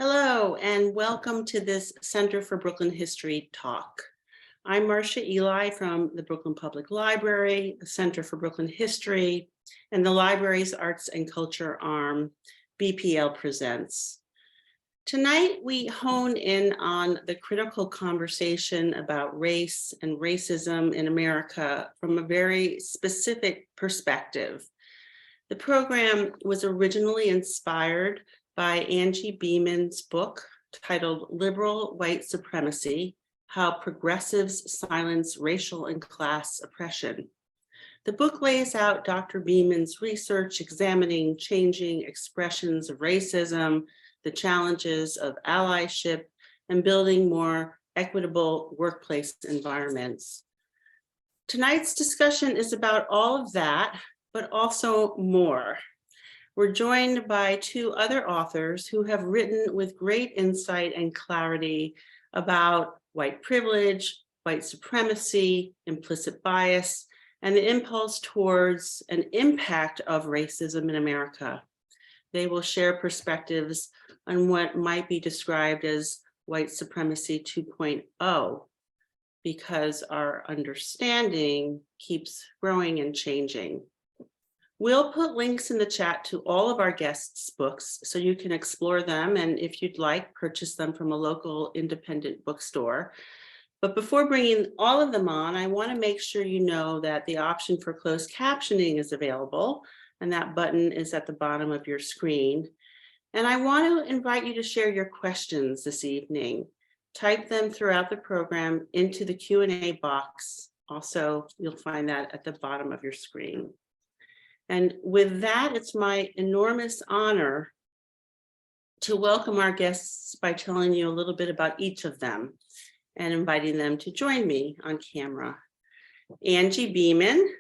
Hello, and welcome to this Center for Brooklyn History talk. I'm Marcia Eli from the Brooklyn Public Library, the Center for Brooklyn History, and the library's Arts and Culture arm, BPL Presents. Tonight, we hone in on the critical conversation about race and racism in America from a very specific perspective. The program was originally inspired by Angie Beeman's book titled Liberal White Supremacy: How Progressives Silence Racial and Class Oppression. The book lays out Dr. Beeman's research examining changing expressions of racism, the challenges of allyship, and building more equitable workplace environments. Tonight's discussion is about all of that, but also more. We're joined by two other authors who have written with great insight and clarity about white privilege, white supremacy, implicit bias, and the impulse towards an impact of racism in America. They will share perspectives on what might be described as white supremacy 2.0, because our understanding keeps growing and changing. We'll put links in the chat to all of our guests' books so you can explore them, and if you'd like, purchase them from a local independent bookstore. But before bringing all of them on, I want to make sure you know that the option for closed captioning is available, and that button is at the bottom of your screen. And I want to invite you to share your questions this evening. Type them throughout the program into the Q&A box. Also, you'll find that at the bottom of your screen. And with that, it's my enormous honor to welcome our guests by telling you a little bit about each of them and inviting them to join me on camera. Angie Beeman.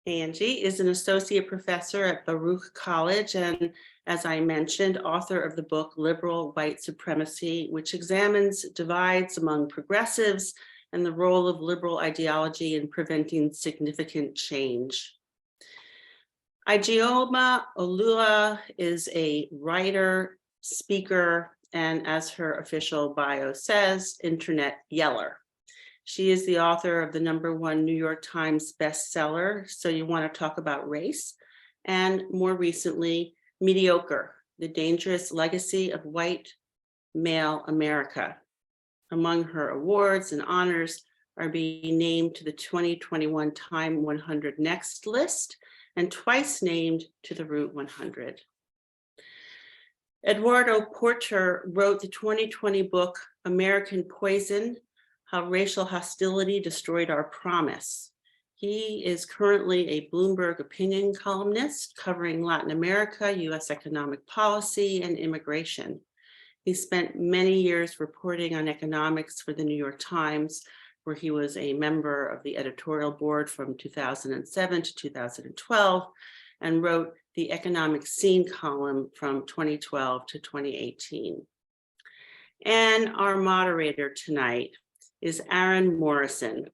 Angie is an associate professor at Baruch College and, as I mentioned, author of the book Liberal White Supremacy, which examines divides among progressives and the role of liberal ideology in preventing significant change. Ijeoma Oluo is a writer, speaker, and as her official bio says, internet yeller. She is the author of the #1 New York Times bestseller, So You Want to Talk About Race, and more recently, Mediocre: The Dangerous Legacy of White Male America. Among her awards and honors are being named to the 2021 Time 100 Next list, and twice named to the Root 100. Eduardo Porter wrote the 2020 book, American Poison: How Racial Hostility Destroyed Our Promise. He is currently a Bloomberg opinion columnist covering Latin America, US economic policy, and immigration. He spent many years reporting on economics for the New York Times, where he was a member of the editorial board from 2007 to 2012, and wrote the Economic Scene column from 2012 to 2018. And our moderator tonight is Aaron Morrison,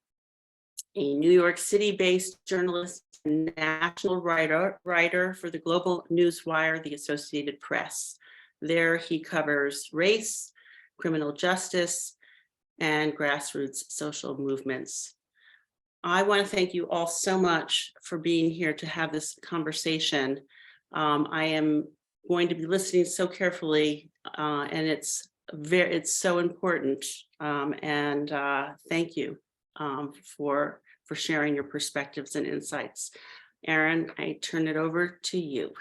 a New York City-based journalist and national writer for the global newswire, The Associated Press. There he covers race, criminal justice, and grassroots social movements. I want to thank you all so much for being here to have this conversation. I am going to be listening so carefully, and it's so important. Thank you for sharing your perspectives and insights. Aaron, I turn it over to you.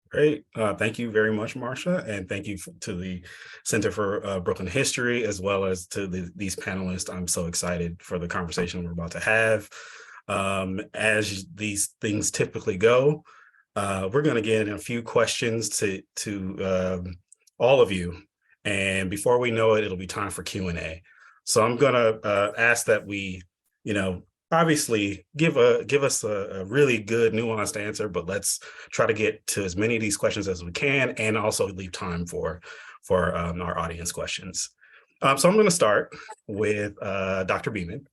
Great. Thank you very much, Marcia, and thank you to the Center for Brooklyn History, as well as to these panelists. I'm so excited for the conversation we're about to have. As these things typically go, we're going to get in a few questions to all of you, and before we know it, it'll be time for Q&A. So I'm going to ask that we, obviously give us a really good nuanced answer, but let's try to get to as many of these questions as we can, and also leave time for our audience questions. So I'm going to start with Dr. Beeman.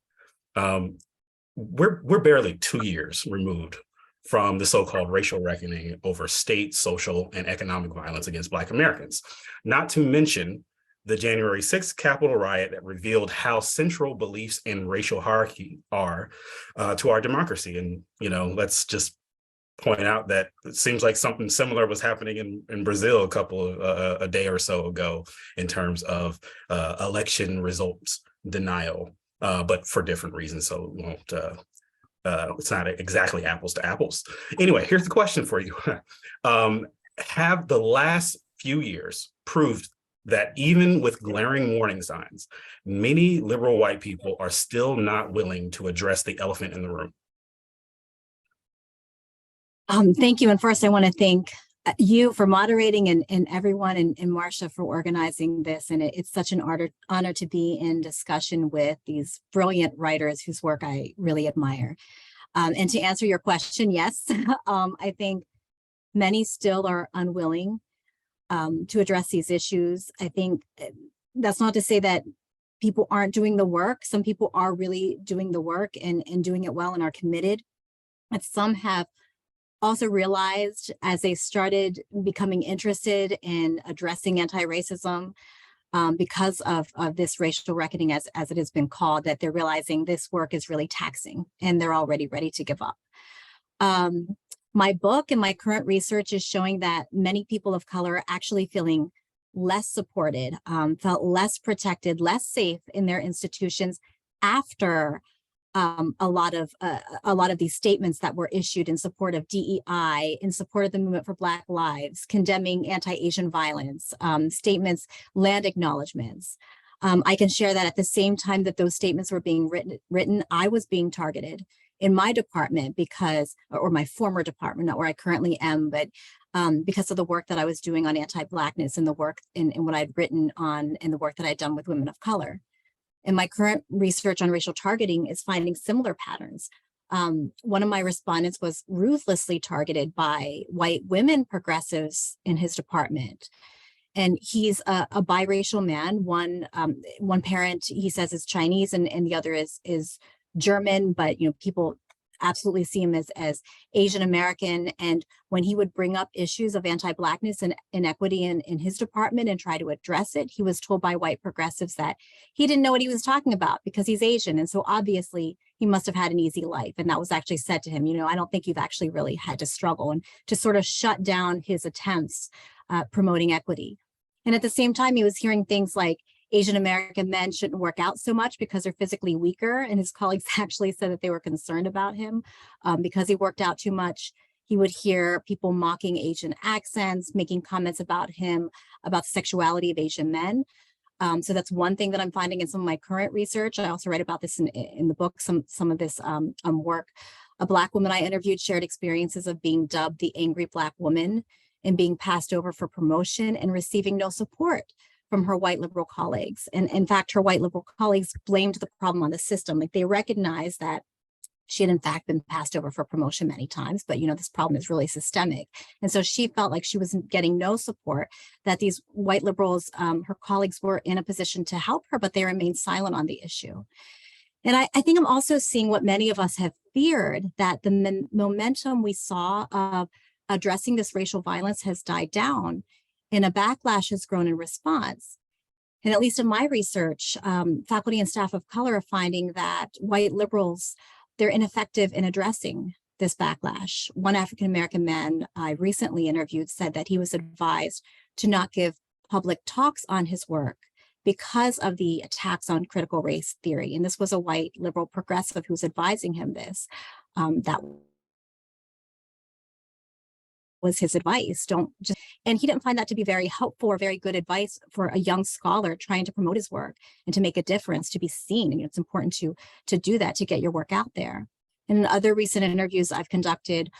We're barely 2 years removed from the so-called racial reckoning over state, social, and economic violence against Black Americans. Not to mention the January 6th Capitol riot that revealed how central beliefs in racial hierarchy are to our democracy. And, let's just point out that it seems like something similar was happening in Brazil a day or so ago in terms of election results denial, but for different reasons. So we won't, it's not exactly apples to apples. Anyway, here's the question for you. Have the last few years proved that even with glaring warning signs, many liberal white people are still not willing to address the elephant in the room? Thank you. And first, I want to thank you for moderating and everyone and Marcia for organizing this. And it's such an honor to be in discussion with these brilliant writers whose work I really admire. And to answer your question, yes, I think many still are unwilling to address these issues. I think that's not to say that people aren't doing the work. Some people are really doing the work and doing it well and are committed. But some have also realized as they started becoming interested in addressing anti-racism because of this racial reckoning, as it has been called, that they're realizing this work is really taxing and they're already ready to give up. My book and my current research is showing that many people of color are actually feeling less supported, felt less protected, less safe in their institutions after a lot of these statements that were issued in support of DEI, in support of the movement for Black lives, condemning anti-Asian violence, statements, land acknowledgements. I can share that at the same time that those statements were being written, I was being targeted in my department or my former department, not where I currently am, but because of the work that I was doing on anti-Blackness and the work in what I'd written on and the work that I'd done with women of color. And my current research on racial targeting is finding similar patterns. One of my respondents was ruthlessly targeted by white women progressives in his department. And he's a biracial man. One parent, he says, is Chinese and the other is German, but people absolutely see him as Asian American. And when he would bring up issues of anti-Blackness and inequity in his department and try to address it, he was told by white progressives that he didn't know what he was talking about because he's Asian. And so obviously he must have had an easy life. And that was actually said to him, I don't think you've actually really had to struggle, and to sort of shut down his attempts promoting equity. And at the same time, he was hearing things like Asian American men shouldn't work out so much because they're physically weaker. And his colleagues actually said that they were concerned about him because he worked out too much. He would hear people mocking Asian accents, making comments about him, about the sexuality of Asian men. So that's one thing that I'm finding in some of my current research. I also write about this in the book, some of this work. A Black woman I interviewed shared experiences of being dubbed the angry Black woman and being passed over for promotion and receiving no support from her white liberal colleagues. And in fact, her white liberal colleagues blamed the problem on the system. Like, they recognized that she had in fact been passed over for promotion many times, but this problem is really systemic. And so she felt like she was getting no support, that these white liberals, her colleagues, were in a position to help her, but they remained silent on the issue. And I think I'm also seeing what many of us have feared, that the momentum we saw of addressing this racial violence has died down, and a backlash has grown in response. And at least in my research, faculty and staff of color are finding that white liberals, they're ineffective in addressing this backlash. One African-American man I recently interviewed said that he was advised to not give public talks on his work because of the attacks on critical race theory. And this was a white liberal progressive who was advising him this. That was his advice. And he didn't find that to be very helpful or very good advice for a young scholar trying to promote his work and to make a difference, to be seen. And it's important to do that, to get your work out there. And in other recent interviews I've conducted,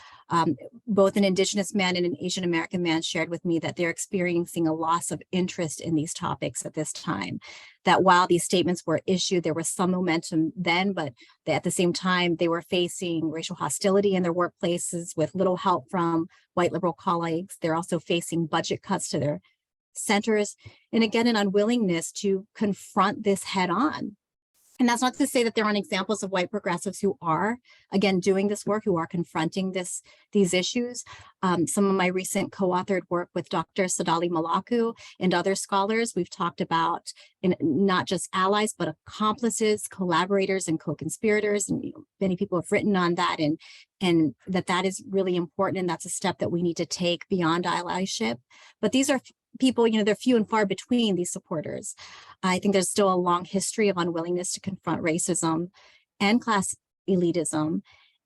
both an Indigenous man and an Asian American man shared with me that they're experiencing a loss of interest in these topics at this time. That while these statements were issued, there was some momentum then, but at the same time, they were facing racial hostility in their workplaces with little help from white liberal colleagues. They're also facing budget cuts to their centers, and again, an unwillingness to confront this head on. And that's not to say that there aren't examples of white progressives who are, again, doing this work, who are confronting these issues. Some of my recent co-authored work with Dr. Sadali Malaku and other scholars, we've talked about not just allies, but accomplices, collaborators, and co-conspirators. And many people have written on that, and that is really important. And that's a step that we need to take beyond allyship. But these are people, they're few and far between, these supporters. I think there's still a long history of unwillingness to confront racism and class elitism,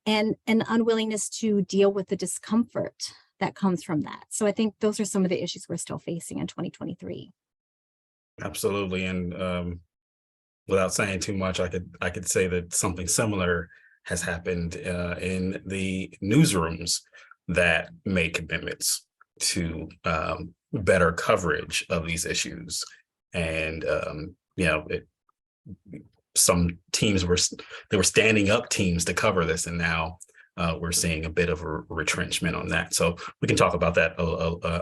and an unwillingness to deal with the discomfort that comes from that. So I think those are some of the issues we're still facing in 2023. Absolutely. And without saying too much, I could say that something similar has happened in the newsrooms that make commitments to better coverage of these issues. And some teams were standing up teams to cover this, and now we're seeing a bit of a retrenchment on that. So we can talk about that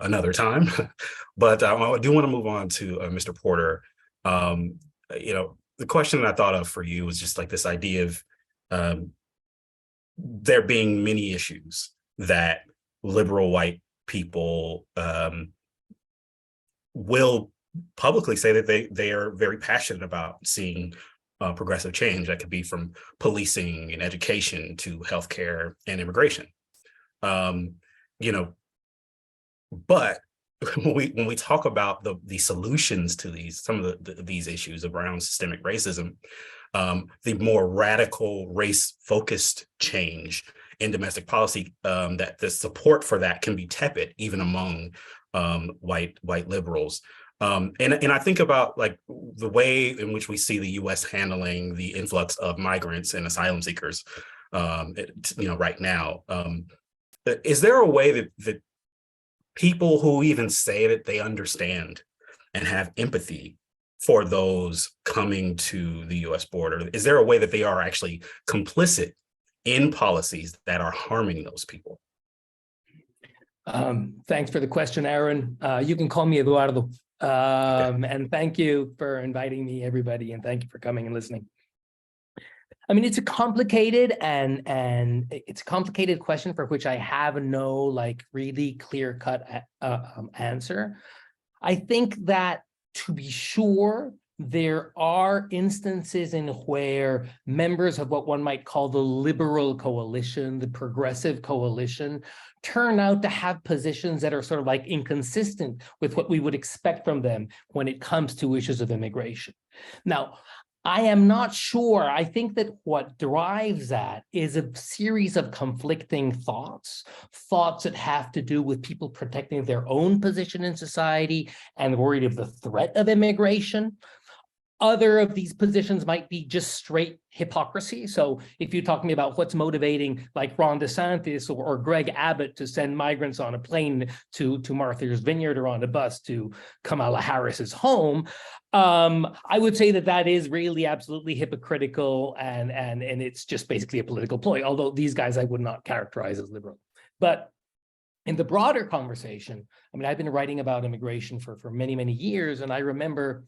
another time. But I do want to move on to Mr. Porter. The question that I thought of for you was just like this idea of there being many issues that liberal white people will publicly say that they are very passionate about seeing progressive change. That could be from policing and education to healthcare and immigration. But when we talk about the solutions to some of these issues around systemic racism, the more radical race-focused change in domestic policy, that the support for that can be tepid even among white liberals. And I think about like the way in which we see the U.S. handling the influx of migrants and asylum seekers, right now. Is there a way that people who even say that they understand and have empathy for those coming to the U.S. border, is there a way that they are actually complicit in policies that are harming those people? Thanks for the question, Aaron. You can call me Eduardo. And thank you for inviting me, everybody, and thank you for coming and listening. I mean, it's a complicated and it's a complicated question for which I have no really clear-cut answer. I think that, to be sure, there are instances in where members of what one might call the liberal coalition, the progressive coalition, turn out to have positions that are sort of inconsistent with what we would expect from them when it comes to issues of immigration. Now, I am not sure. I think that what drives that is a series of conflicting thoughts that have to do with people protecting their own position in society and worried of the threat of immigration. Other of these positions might be just straight hypocrisy. So if you talk to me about what's motivating Ron DeSantis or Greg Abbott to send migrants on a plane to Martha's Vineyard or on a bus to Kamala Harris's home, I would say that is really absolutely hypocritical and it's just basically a political ploy, although these guys I would not characterize as liberal. But in the broader conversation, I mean, I've been writing about immigration for many, many years, and I remember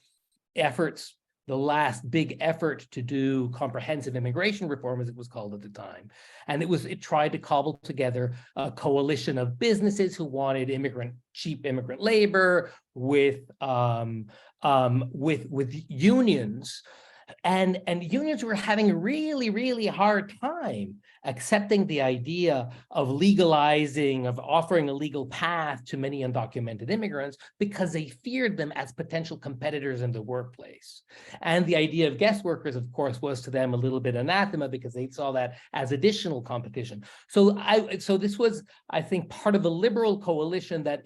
efforts, the last big effort to do comprehensive immigration reform, as it was called at the time. And it tried to cobble together a coalition of businesses who wanted cheap immigrant labor with unions. And unions were having a really, really hard time accepting the idea of legalizing, of offering a legal path to many undocumented immigrants because they feared them as potential competitors in the workplace. And the idea of guest workers, of course, was to them a little bit anathema because they saw that as additional competition. So this was, I think, part of a liberal coalition that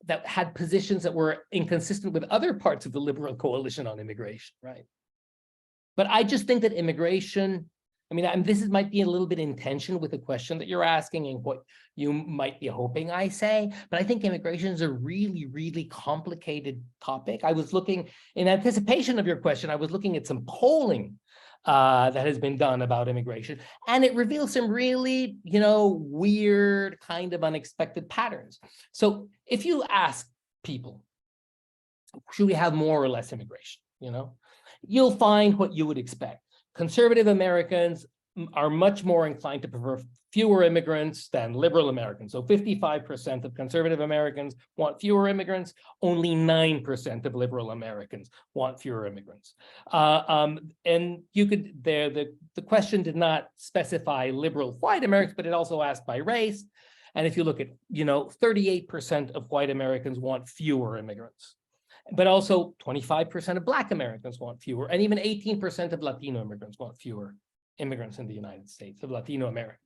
that had positions that were inconsistent with other parts of the liberal coalition on immigration, right? But I just think that immigration, I mean, this might be a little bit in tension with the question that you're asking and what you might be hoping I say, but I think immigration is a really, really complicated topic. I was looking, in anticipation of your question, I was looking at some polling that has been done about immigration, and it reveals some really, weird, kind of unexpected patterns. So if you ask people, should we have more or less immigration, you'll find what you would expect. Conservative Americans are much more inclined to prefer fewer immigrants than liberal Americans. So 55% of conservative Americans want fewer immigrants. Only 9% of liberal Americans want fewer immigrants. And you could, the question did not specify liberal white Americans, but it also asked by race. And if you look at, 38% of white Americans want fewer immigrants, but also 25% of Black Americans want fewer, and even 18% of Latino immigrants want fewer immigrants in the United States, of Latino Americans.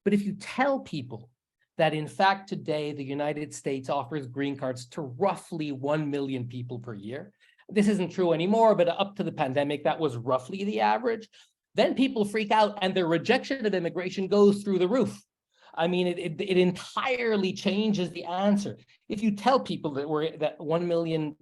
But if you tell people that in fact today the United States offers green cards to roughly 1 million people per year, this isn't true anymore, but up to the pandemic, that was roughly the average, then people freak out and their rejection of immigration goes through the roof. I mean, it entirely changes the answer. If you tell people that 1 million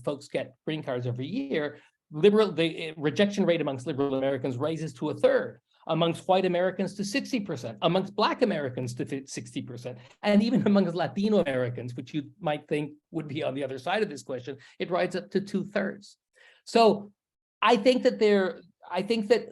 folks get green cards every year, the rejection rate amongst liberal Americans rises to 1/3, amongst white Americans to 60%, amongst Black Americans to 60%, and even amongst Latino Americans, which you might think would be on the other side of this question, it rises up to 2/3. So I think that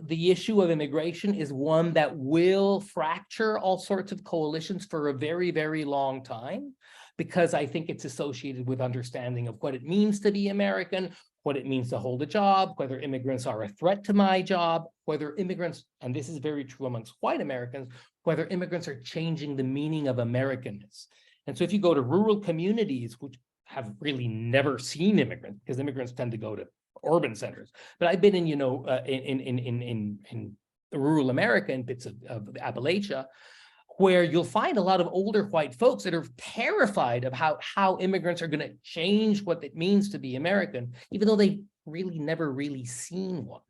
the issue of immigration is one that will fracture all sorts of coalitions for a very, very long time, because I think it's associated with understanding of what it means to be American, what it means to hold a job, whether immigrants are a threat to my job, whether immigrants, and this is very true amongst white Americans, whether immigrants are changing the meaning of Americanness. And so if you go to rural communities, which have really never seen immigrants, because immigrants tend to go to urban centers, but I've been in, in rural America, in bits of Appalachia, where you'll find a lot of older white folks that are terrified of how immigrants are going to change what it means to be American, even though they've really never really seen one.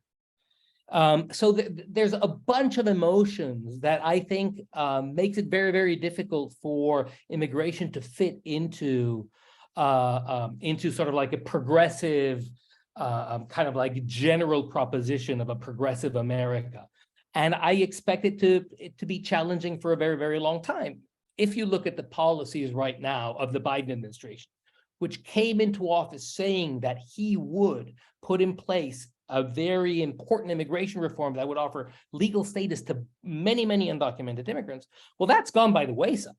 So there's a bunch of emotions that I think makes it very, very difficult for immigration to fit into sort of like a progressive, kind of like general proposition of a progressive America. And I expect it to be challenging for a very, very long time. If you look at the policies right now of the Biden administration, which came into office saying that he would put in place a very important immigration reform that would offer legal status to many, many undocumented immigrants, well, that's gone by the wayside.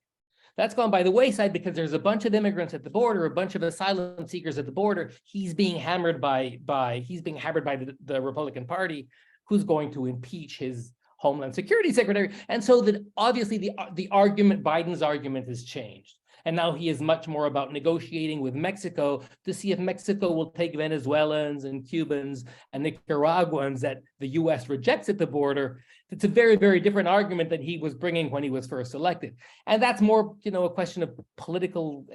That's gone by the wayside because there's a bunch of immigrants at the border, a bunch of asylum seekers at the border. He's being hammered by the Republican Party, who's going to impeach his Homeland Security Secretary. And so that obviously the argument, Biden's argument has changed. And now he is much more about negotiating with Mexico to see if Mexico will take Venezuelans and Cubans and Nicaraguans that the US rejects at the border. It's a very, very different argument than he was bringing when he was first elected. And that's more, a question of political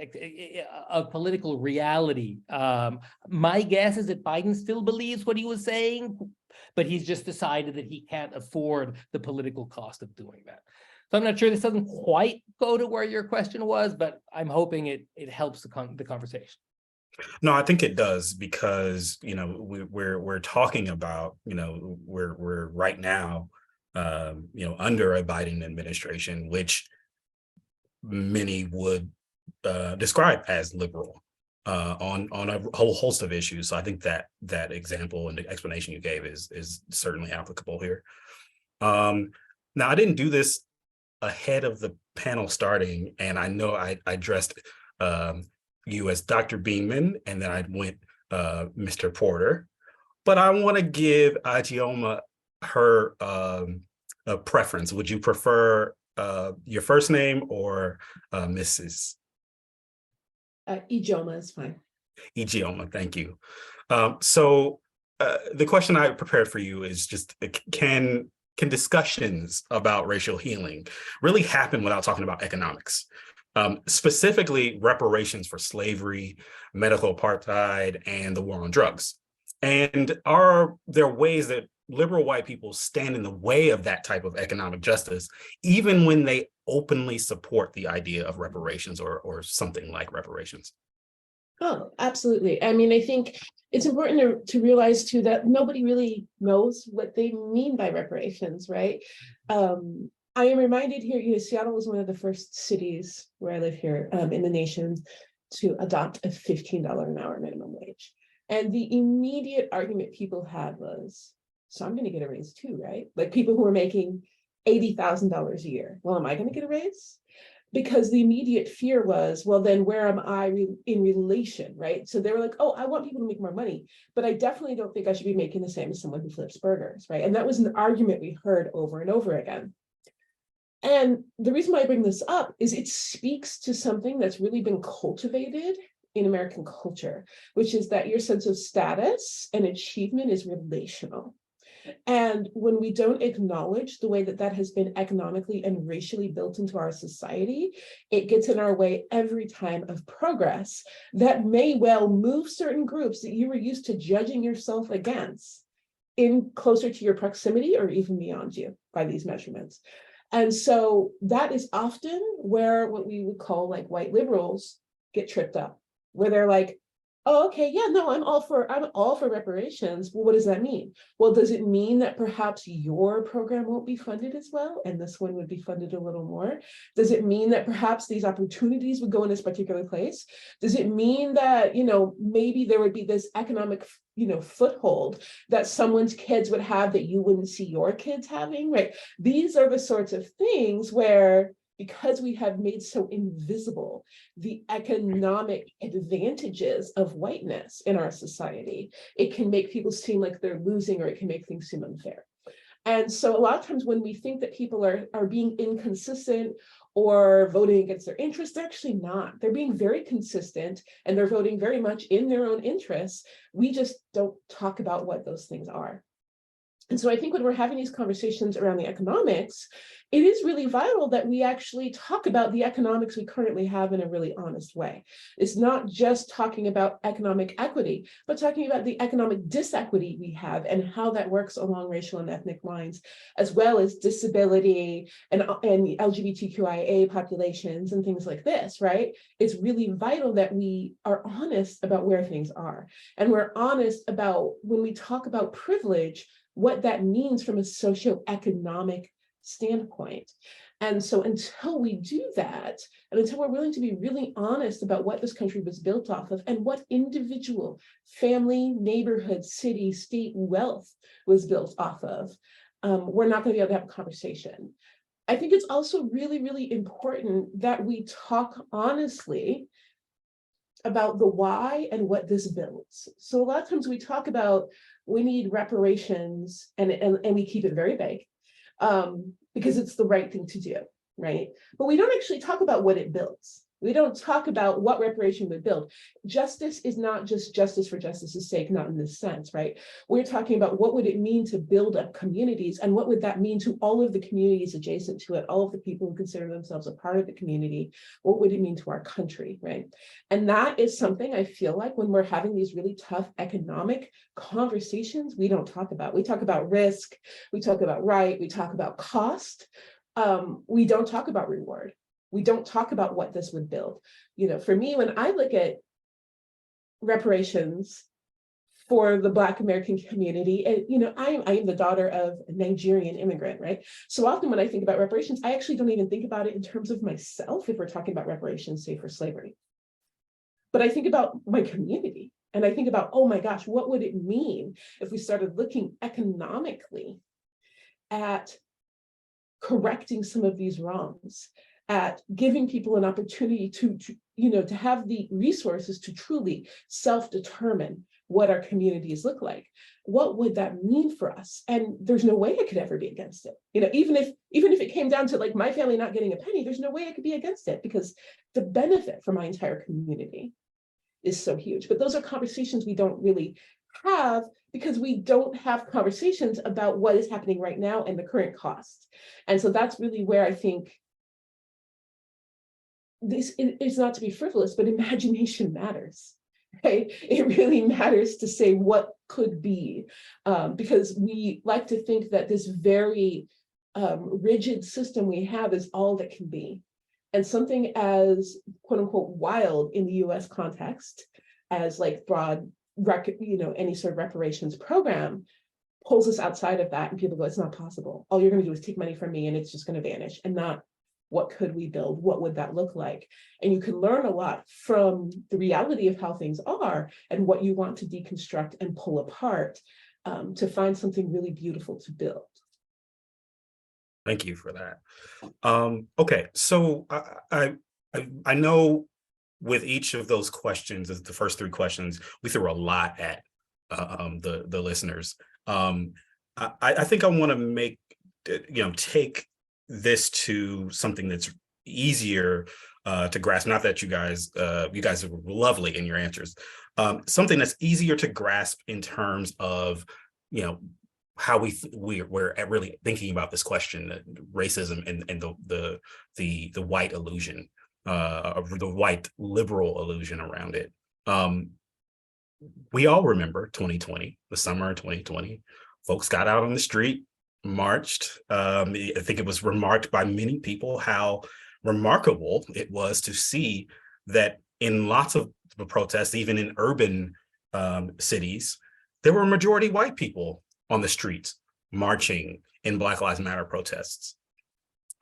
reality. My guess is that Biden still believes what he was saying, but he's just decided that he can't afford the political cost of doing that. So I'm not sure, this doesn't quite go to where your question was, but I'm hoping it helps the conversation. No, I think it does, because we're talking about we're right now under a Biden administration, which many would describe as liberal on a whole host of issues. So I think that example and the explanation you gave is certainly applicable here. Now, I didn't do this ahead of the panel starting, and I know I addressed you as Dr. Beeman, and then I went Mr. Porter, but I want to give Ijeoma her a preference. Would you prefer your first name or Mrs.? Ijeoma is fine. Ijeoma, thank you. So the question I prepared for you is just, can discussions about racial healing really happen without talking about economics? Specifically reparations for slavery, medical apartheid, and the war on drugs. And are there ways that liberal white people stand in the way of that type of economic justice, even when they openly support the idea of reparations or something like reparations? Oh, absolutely. I mean, I think it's important to realize too that nobody really knows what they mean by reparations, right? I am reminded here, Seattle was one of the first cities where I live here in the nation to adopt a $15 an hour minimum wage. And the immediate argument people had was, so I'm going to get a raise too, right? Like people who are making $80,000 a year. Well, am I going to get a raise? Because the immediate fear was, well, then where am I in relation, right? So they were like, oh, I want people to make more money, but I definitely don't think I should be making the same as someone who flips burgers, right? And that was an argument we heard over and over again. And the reason why I bring this up is it speaks to something that's really been cultivated in American culture, which is that your sense of status and achievement is relational. And when we don't acknowledge the way that that has been economically and racially built into our society, it gets in our way every time of progress that may well move certain groups that you were used to judging yourself against in closer to your proximity or even beyond you by these measurements. And so that is often where what we would call like white liberals get tripped up, where they're like, oh, okay, yeah, no, I'm all for reparations. Well, what does that mean? Well, does it mean that perhaps your program won't be funded as well, and this one would be funded a little more? Does it mean that perhaps these opportunities would go in this particular place? Does it mean that, you know, maybe there would be this economic, you know, foothold that someone's kids would have that you wouldn't see your kids having, right? These are the sorts of things where, because we have made so invisible the economic advantages of whiteness in our society, it can make people seem like they're losing, or it can make things seem unfair. And so a lot of times when we think that people are being inconsistent or voting against their interests, they're actually not. They're being very consistent and they're voting very much in their own interests. We just don't talk about what those things are. And so I think when we're having these conversations around the economics, it is really vital that we actually talk about the economics we currently have in a really honest way. It's not just talking about economic equity, but talking about the economic disequity we have and how that works along racial and ethnic lines, as well as disability and LGBTQIA populations and things like this, right? It's really vital that we are honest about where things are. And we're honest about, when we talk about privilege, what that means from a socioeconomic standpoint. And so until we do that, and until we're willing to be really honest about what this country was built off of and what individual family, neighborhood, city, state wealth was built off of, we're not going to be able to have a conversation. I think it's also really, really important that we talk honestly about the why and what this builds. So a lot of times we talk about we need reparations and we keep it very vague because it's the right thing to do, right? But we don't actually talk about what it builds. We don't talk about what reparation would build. Justice is not just justice for justice's sake, not in this sense, right? We're talking about what would it mean to build up communities, and what would that mean to all of the communities adjacent to it, all of the people who consider themselves a part of the community. What would it mean to our country, right? And that is something I feel like when we're having these really tough economic conversations, we don't talk about. We talk about risk, we talk about right, we talk about cost. We don't talk about reward. We don't talk about what this would build. You know, for me, when I look at reparations for the Black American community, and you know, I am the daughter of a Nigerian immigrant, right? So often when I think about reparations, I actually don't even think about it in terms of myself if we're talking about reparations, say for slavery. But I think about my community, and I think about, oh my gosh, what would it mean if we started looking economically at correcting some of these wrongs, at giving people an opportunity to have the resources to truly self-determine what our communities look like. What would that mean for us? And there's no way I could ever be against it. You know, even if it came down to like my family not getting a penny, there's no way I could be against it, because the benefit for my entire community is so huge. But those are conversations we don't really have, because we don't have conversations about what is happening right now and the current costs. And so that's really where I think this is, not to be frivolous, but imagination matters, right? It really matters to say what could be, because we like to think that this very rigid system we have is all that can be. And something as quote unquote wild in the US context as like broad, any sort of reparations program pulls us outside of that, and people go, it's not possible. All you're going to do is take money from me and it's just going to vanish and not what could we build? What would that look like? And you can learn a lot from the reality of how things are and what you want to deconstruct and pull apart to find something really beautiful to build. Thank you for that. Okay, so I know with each of those questions, the first three questions, we threw a lot at the listeners. I think I want to make, take this to something that's easier to grasp. Not that you guys are lovely in your answers. Something that's easier to grasp in terms of, how we're really thinking about this question, racism and the white illusion, the white liberal illusion around it. We all remember 2020, the summer of 2020. Folks got out on the street, marched. I think it was remarked by many people how remarkable it was to see that in lots of the protests, even in urban cities, there were majority white people on the streets marching in Black Lives Matter protests.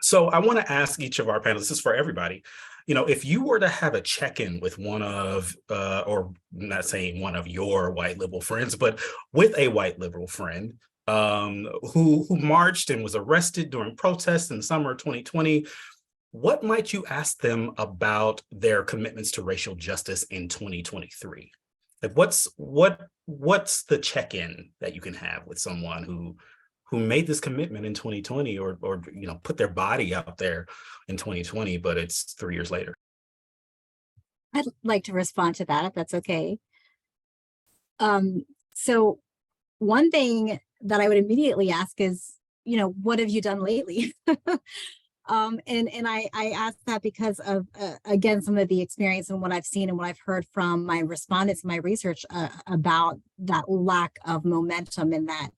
So I want to ask each of our panelists, this is for everybody, if you were to have a check-in with one of, or not saying one of your white liberal friends, but with a white liberal friend who marched and was arrested during protests in the summer of 2020, what might you ask them about their commitments to racial justice in 2023? Like what's the check-in that you can have with someone who made this commitment in 2020 or put their body out there in 2020, but it's 3 years later? I'd like to respond to that, if that's okay. So one thing that I would immediately ask is, what have you done lately? And I ask that because of, again, some of the experience and what I've seen and what I've heard from my respondents in my research about that lack of momentum and that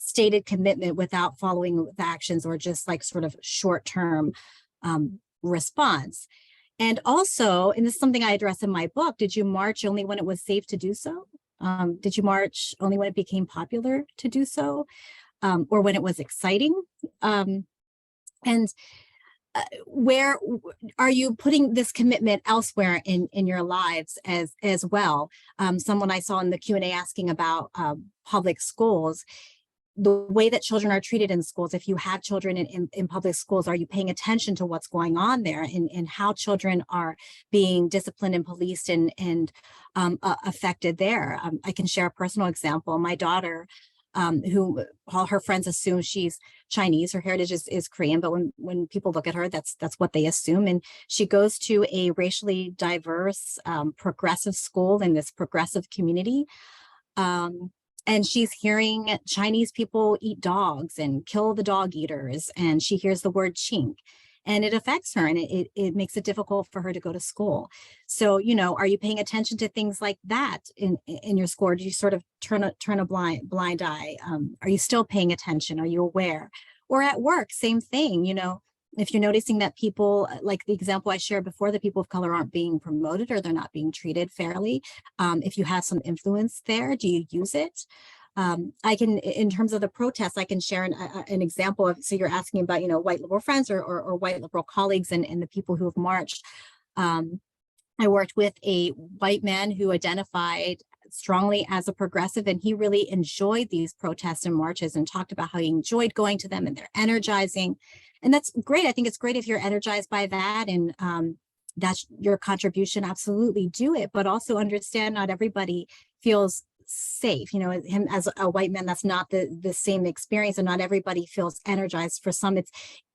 stated commitment without following with actions or just like sort of short-term response. And also, and this is something I address in my book, did you march only when it was safe to do so? Did you march only when it became popular to do so? Or when it was exciting? Where are you putting this commitment elsewhere in your lives as well? Someone I saw in the Q&A asking about public schools, the way that children are treated in schools. If you have children in public schools, are you paying attention to what's going on there and how children are being disciplined and policed and affected there? I can share a personal example. My daughter, who all her friends assume she's Chinese, her heritage is Korean, but when people look at her, that's what they assume. And she goes to a racially diverse, progressive school in this progressive community. And she's hearing Chinese people eat dogs and kill the dog eaters. And she hears the word chink. And it affects her and it makes it difficult for her to go to school. So, are you paying attention to things like that in your school? Or do you sort of turn a blind eye? Are you still paying attention? Are you aware? Or at work, same thing, if you're noticing that people, like the example I shared before, that people of color aren't being promoted or they're not being treated fairly. If you have some influence there, do you use it? I can, in terms of the protests, I can share an example of, so you're asking about, white liberal friends or white liberal colleagues and the people who have marched. I worked with a white man who identified strongly as a progressive, and he really enjoyed these protests and marches and talked about how he enjoyed going to them and they're energizing. And that's great. I think it's great if you're energized by that and that's your contribution, absolutely do it, but also understand not everybody feels safe. Him as a white man, that's not the same experience, and not everybody feels energized. For some,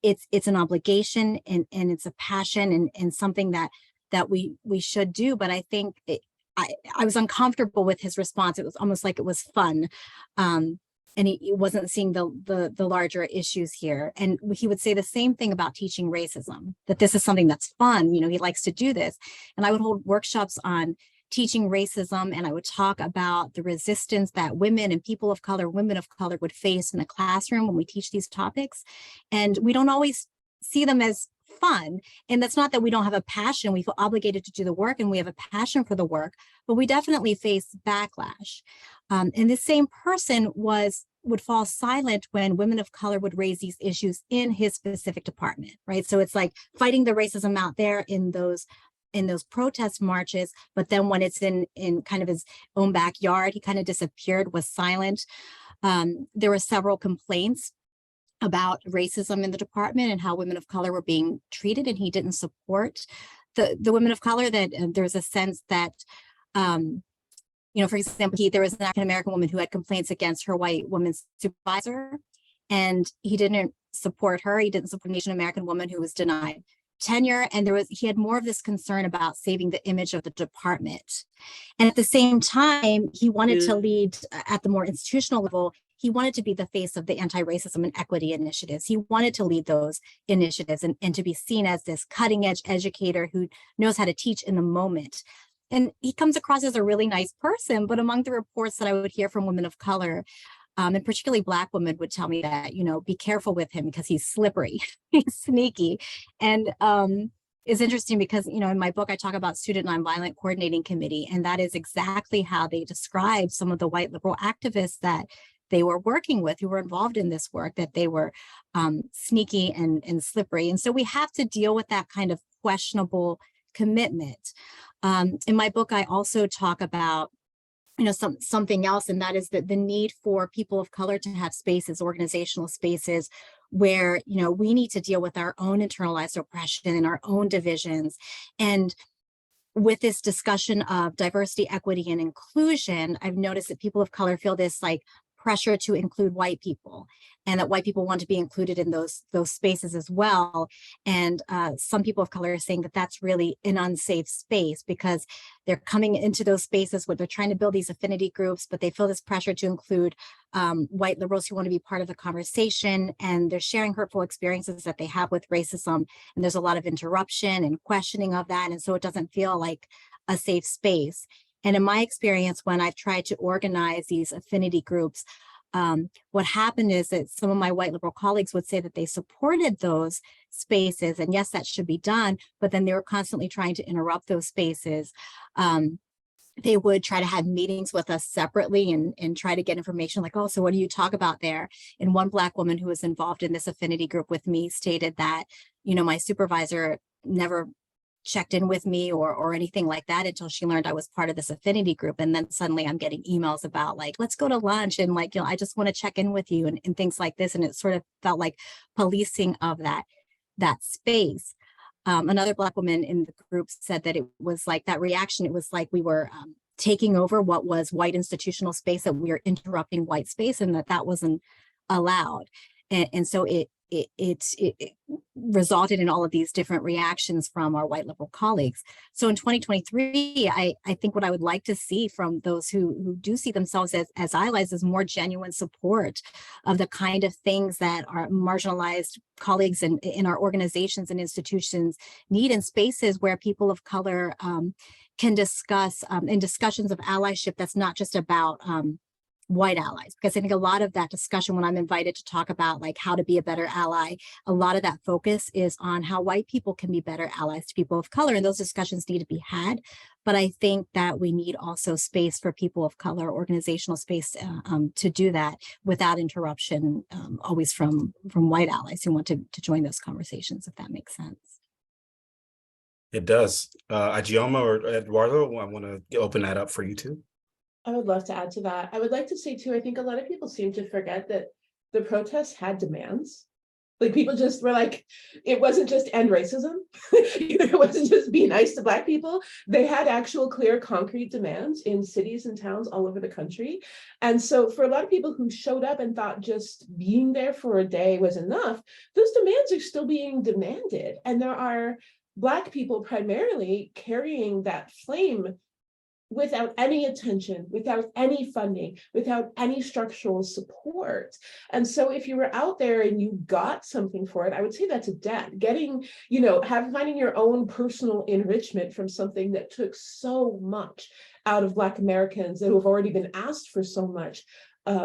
it's an obligation and it's a passion and something that we should do. But I think I was uncomfortable with his response. It was almost like it was fun. And he wasn't seeing the larger issues here. And he would say the same thing about teaching racism, that this is something that's fun. He likes to do this. And I would hold workshops on teaching racism, and I would talk about the resistance that women and people of color, women of color would face in the classroom when we teach these topics. And we don't always see them as fun. And that's not that we don't have a passion. We feel obligated to do the work and we have a passion for the work, but we definitely face backlash. And this same person was would fall silent when women of color would raise these issues in his specific department, right? So it's like fighting the racism out there in those protest marches, but then when it's in kind of his own backyard, he kind of disappeared, was silent. There were several complaints about racism in the department and how women of color were being treated, and he didn't support the women of color. That there's a sense that, for example, there was an African-American woman who had complaints against her white woman's supervisor, and he didn't support her. He didn't support an Asian American woman who was denied tenure, and he had more of this concern about saving the image of the department. And at the same time, he wanted to lead at the more institutional level. He wanted to be the face of the anti-racism and equity initiatives. He wanted to lead those initiatives and to be seen as this cutting edge educator who knows how to teach in the moment. And he comes across as a really nice person, but among the reports that I would hear from women of color, and particularly Black women, would tell me that, be careful with him because he's slippery, he's sneaky. And it's interesting because, in my book, I talk about Student Nonviolent Coordinating Committee, and that is exactly how they describe some of the white liberal activists that they were working with, who were involved in this work, that they were sneaky and slippery. And so we have to deal with that kind of questionable commitment. In my book, I also talk about something else, and that is the need for people of color to have spaces, organizational spaces, where we need to deal with our own internalized oppression and our own divisions. And with this discussion of diversity, equity, and inclusion, I've noticed that people of color feel this pressure to include white people, and that white people want to be included in those spaces as well. And some people of color are saying that that's really an unsafe space because they're coming into those spaces where they're trying to build these affinity groups, but they feel this pressure to include white liberals who want to be part of the conversation, and they're sharing hurtful experiences that they have with racism. And there's a lot of interruption and questioning of that. And so it doesn't feel like a safe space. And in my experience, when I've tried to organize these affinity groups, what happened is that some of my white liberal colleagues would say that they supported those spaces, and yes, that should be done, but then they were constantly trying to interrupt those spaces. They would try to have meetings with us separately and try to get information like, oh, so what do you talk about there? And one Black woman who was involved in this affinity group with me stated that, my supervisor never checked in with me or anything like that until she learned I was part of this affinity group. And then suddenly I'm getting emails about let's go to lunch and I just want to check in with you and things like this. And it sort of felt like policing of that space. Another Black woman in the group said that it was like that reaction. It was like we were taking over what was white institutional space, that we were interrupting white space, and that wasn't allowed. And so it resulted in all of these different reactions from our white liberal colleagues. So in 2023, I think what I would like to see from those who do see themselves as allies is more genuine support of the kind of things that our marginalized colleagues in our organizations and institutions need, in spaces where people of color can discuss in discussions of allyship that's not just about white allies. Because I think a lot of that discussion, when I'm invited to talk about how to be a better ally, a lot of that focus is on how white people can be better allies to people of color. And those discussions need to be had. But I think that we need also space for people of color, organizational space to do that without interruption, always from white allies who want to join those conversations, if that makes sense. It does. Ijeoma or Eduardo, I want to open that up for you too. I would love to add to that. I would like to say too, I think a lot of people seem to forget that the protests had demands. People just were it wasn't just end racism. It wasn't just be nice to Black people. They had actual clear concrete demands in cities and towns all over the country. And so for a lot of people who showed up and thought just being there for a day was enough, those demands are still being demanded. And there are Black people primarily carrying that flame without any attention, without any funding, without any structural support. And so if you were out there and you got something for it, I would say that's a debt. Finding your own personal enrichment from something that took so much out of Black Americans who have already been asked for so much,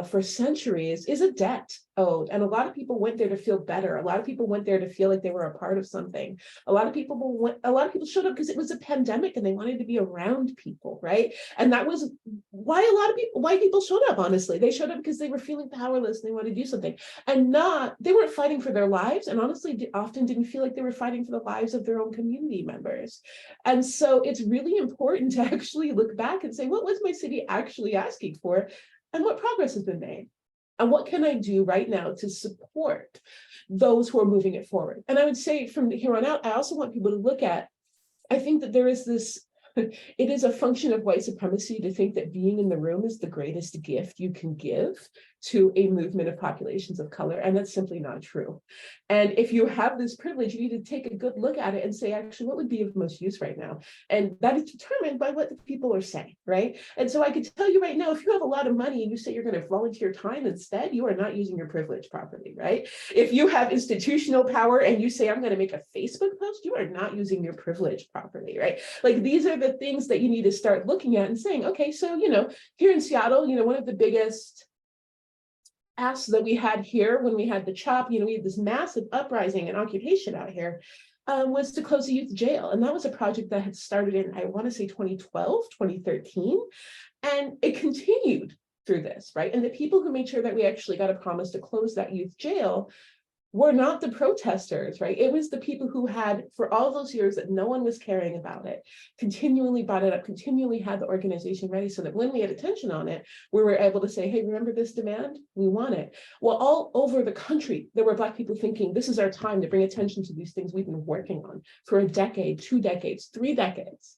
for centuries is a debt owed. And a lot of people went there to feel better. A lot of people went there to feel like they were a part of something. A lot of people showed up because it was a pandemic and they wanted to be around people, right? And that was why why people showed up, honestly. They showed up because they were feeling powerless and they wanted to do something. And they weren't fighting for their lives, and honestly often didn't feel like they were fighting for the lives of their own community members. And so it's really important to actually look back and say, what was my city actually asking for? And what progress has been made? And what can I do right now to support those who are moving it forward? And I would say from here on out, I also want people to look at, I think that there is this, it is a function of white supremacy to think that being in the room is the greatest gift you can give to a movement of populations of color, and that's simply not true. And if you have this privilege, you need to take a good look at it and say, actually, what would be of most use right now? And that is determined by what the people are saying, right? And so I could tell you right now, if you have a lot of money and you say you're going to volunteer time instead, you are not using your privilege properly, right? If you have institutional power and you say, I'm going to make a Facebook post, you are not using your privilege properly, right? Like, these are the things that you need to start looking at and saying, okay, so, here in Seattle, one of the biggest asks that we had here when we had the CHOP, we had this massive uprising and occupation out here, was to close the youth jail. And that was a project that had started in, I want to say 2012, 2013. And it continued through this, right? And the people who made sure that we actually got a promise to close that youth jail were not the protesters, right? It was the people who had, for all those years that no one was caring about it, continually brought it up, continually had the organization ready, so that when we had attention on it, we were able to say, hey, remember this demand? We want it. Well, all over the country, there were Black people thinking, this is our time to bring attention to these things we've been working on for a decade, 2 decades, 3 decades.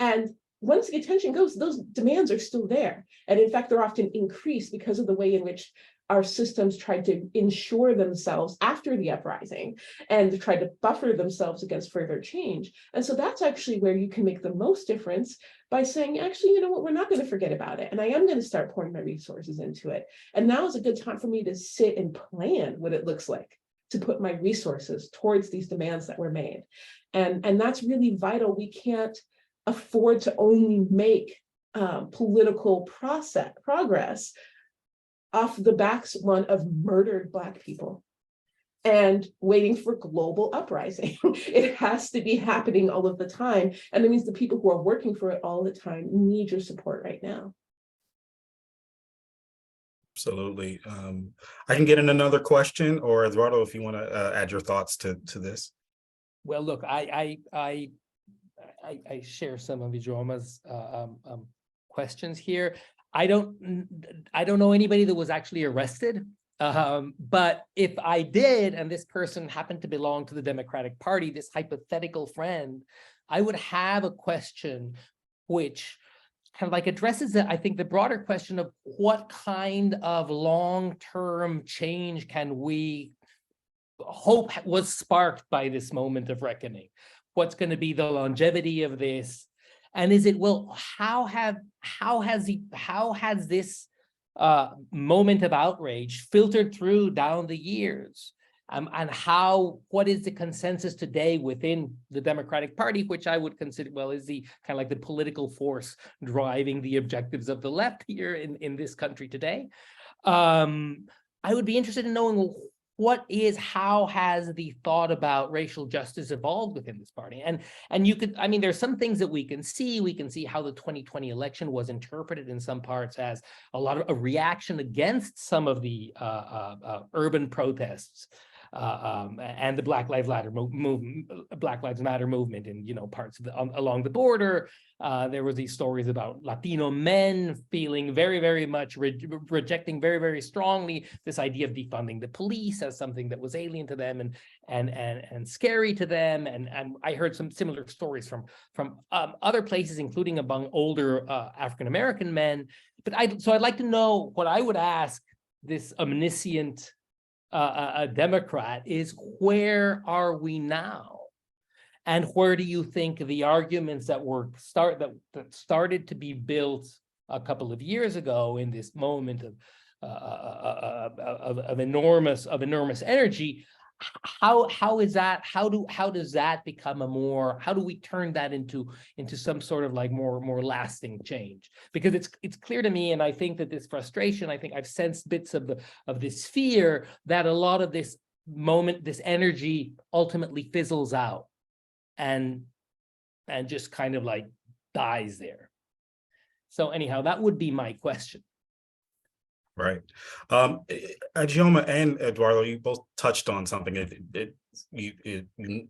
And once the attention goes, those demands are still there. And in fact, they're often increased because of the way in which our systems tried to ensure themselves after the uprising and tried to buffer themselves against further change. And so that's actually where you can make the most difference, by saying, actually, you know what, we're not going to forget about it. And I am going to start pouring my resources into it. And now is a good time for me to sit and plan what it looks like to put my resources towards these demands that were made. And that's really vital. We can't afford to only make political progress off the backs of murdered Black people and waiting for global uprising. It has to be happening all of the time. And that means the people who are working for it all the time need your support right now. Absolutely. I can get in another question, or Eduardo, if you want to add your thoughts to this. Well, look, I share some of Ijeoma's questions here. I don't know anybody that was actually arrested, but if I did, and this person happened to belong to the Democratic Party, this hypothetical friend, I would have a question which kind of like addresses, I think, the broader question of what kind of long-term change can we hope was sparked by this moment of reckoning? What's going to be the longevity of this? And is it, well, how has this moment of outrage filtered through down the years? And what is the consensus today within the Democratic Party, which I would consider, well, is the kind of like the political force driving the objectives of the left here in this country today? I would be interested in knowing, how has the thought about racial justice evolved within this party? And you could, I mean, there's some things that we can see how the 2020 election was interpreted in some parts as a reaction against some of the urban protests and the Black Lives Matter movement in parts of along the border. There were these stories about Latino men feeling very, very much rejecting very, very strongly this idea of defunding the police as something that was alien to them and scary to them. And I heard some similar stories from other places, including among older African-American men. But so I'd like to know, what I would ask this omniscient a Democrat is, where are we now? And where do you think the arguments that started to be built a couple of years ago in this moment of enormous energy, how is that, how does that become how do we turn that into some sort of like more lasting change? Because it's clear to me, and I think that this frustration, I think I've sensed bits of this fear that a lot of this energy ultimately fizzles out and just kind of like dies there. So anyhow, that would be my question. Right. Ijeoma and Eduardo, you both touched on something. You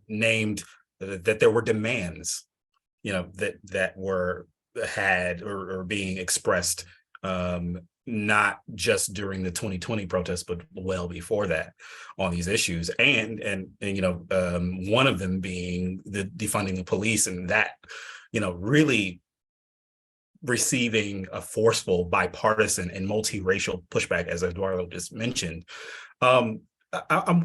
named that there were demands, that were had or being expressed, not just during the 2020 protests, but well before that on these issues. And one of them being the defunding the police, and that, really receiving a forceful, bipartisan, and multiracial pushback, as Eduardo just mentioned. I'm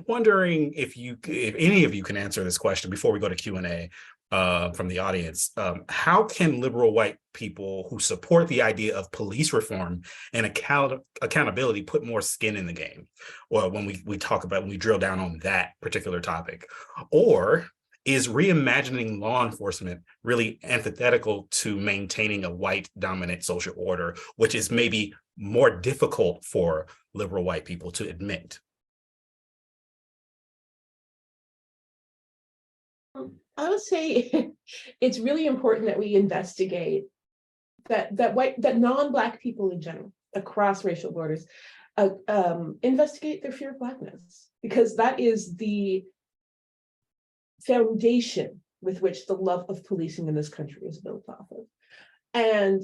wondering if any of you can answer this question before we go to Q&A from the audience. How can liberal white people who support the idea of police reform and accountability put more skin in the game? Or when we drill down on that particular topic, or is reimagining law enforcement really antithetical to maintaining a white dominant social order, which is maybe more difficult for liberal white people to admit? I would say it's really important that we investigate that non-Black people in general, across racial borders, investigate their fear of Blackness, because that is the foundation with which the love of policing in this country is built off of. And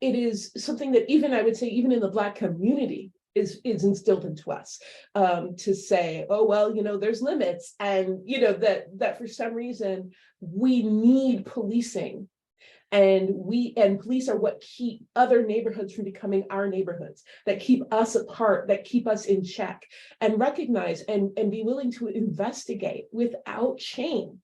it is something that even, I would say, even in the Black community is instilled into us, to say, oh, well, there's limits, and, that for some reason we need policing. And police are what keep other neighborhoods from becoming our neighborhoods, that keep us apart, that keep us in check, and recognize and be willing to investigate without shame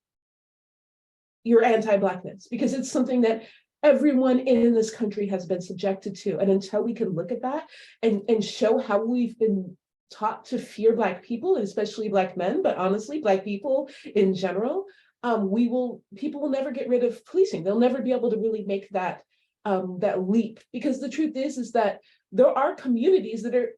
your anti-Blackness, because it's something that everyone in this country has been subjected to. And until we can look at that and show how we've been taught to fear Black people, and especially Black men, but honestly, Black people in general, people will never get rid of policing. They'll never be able to really make that leap, because the truth is that there are communities that are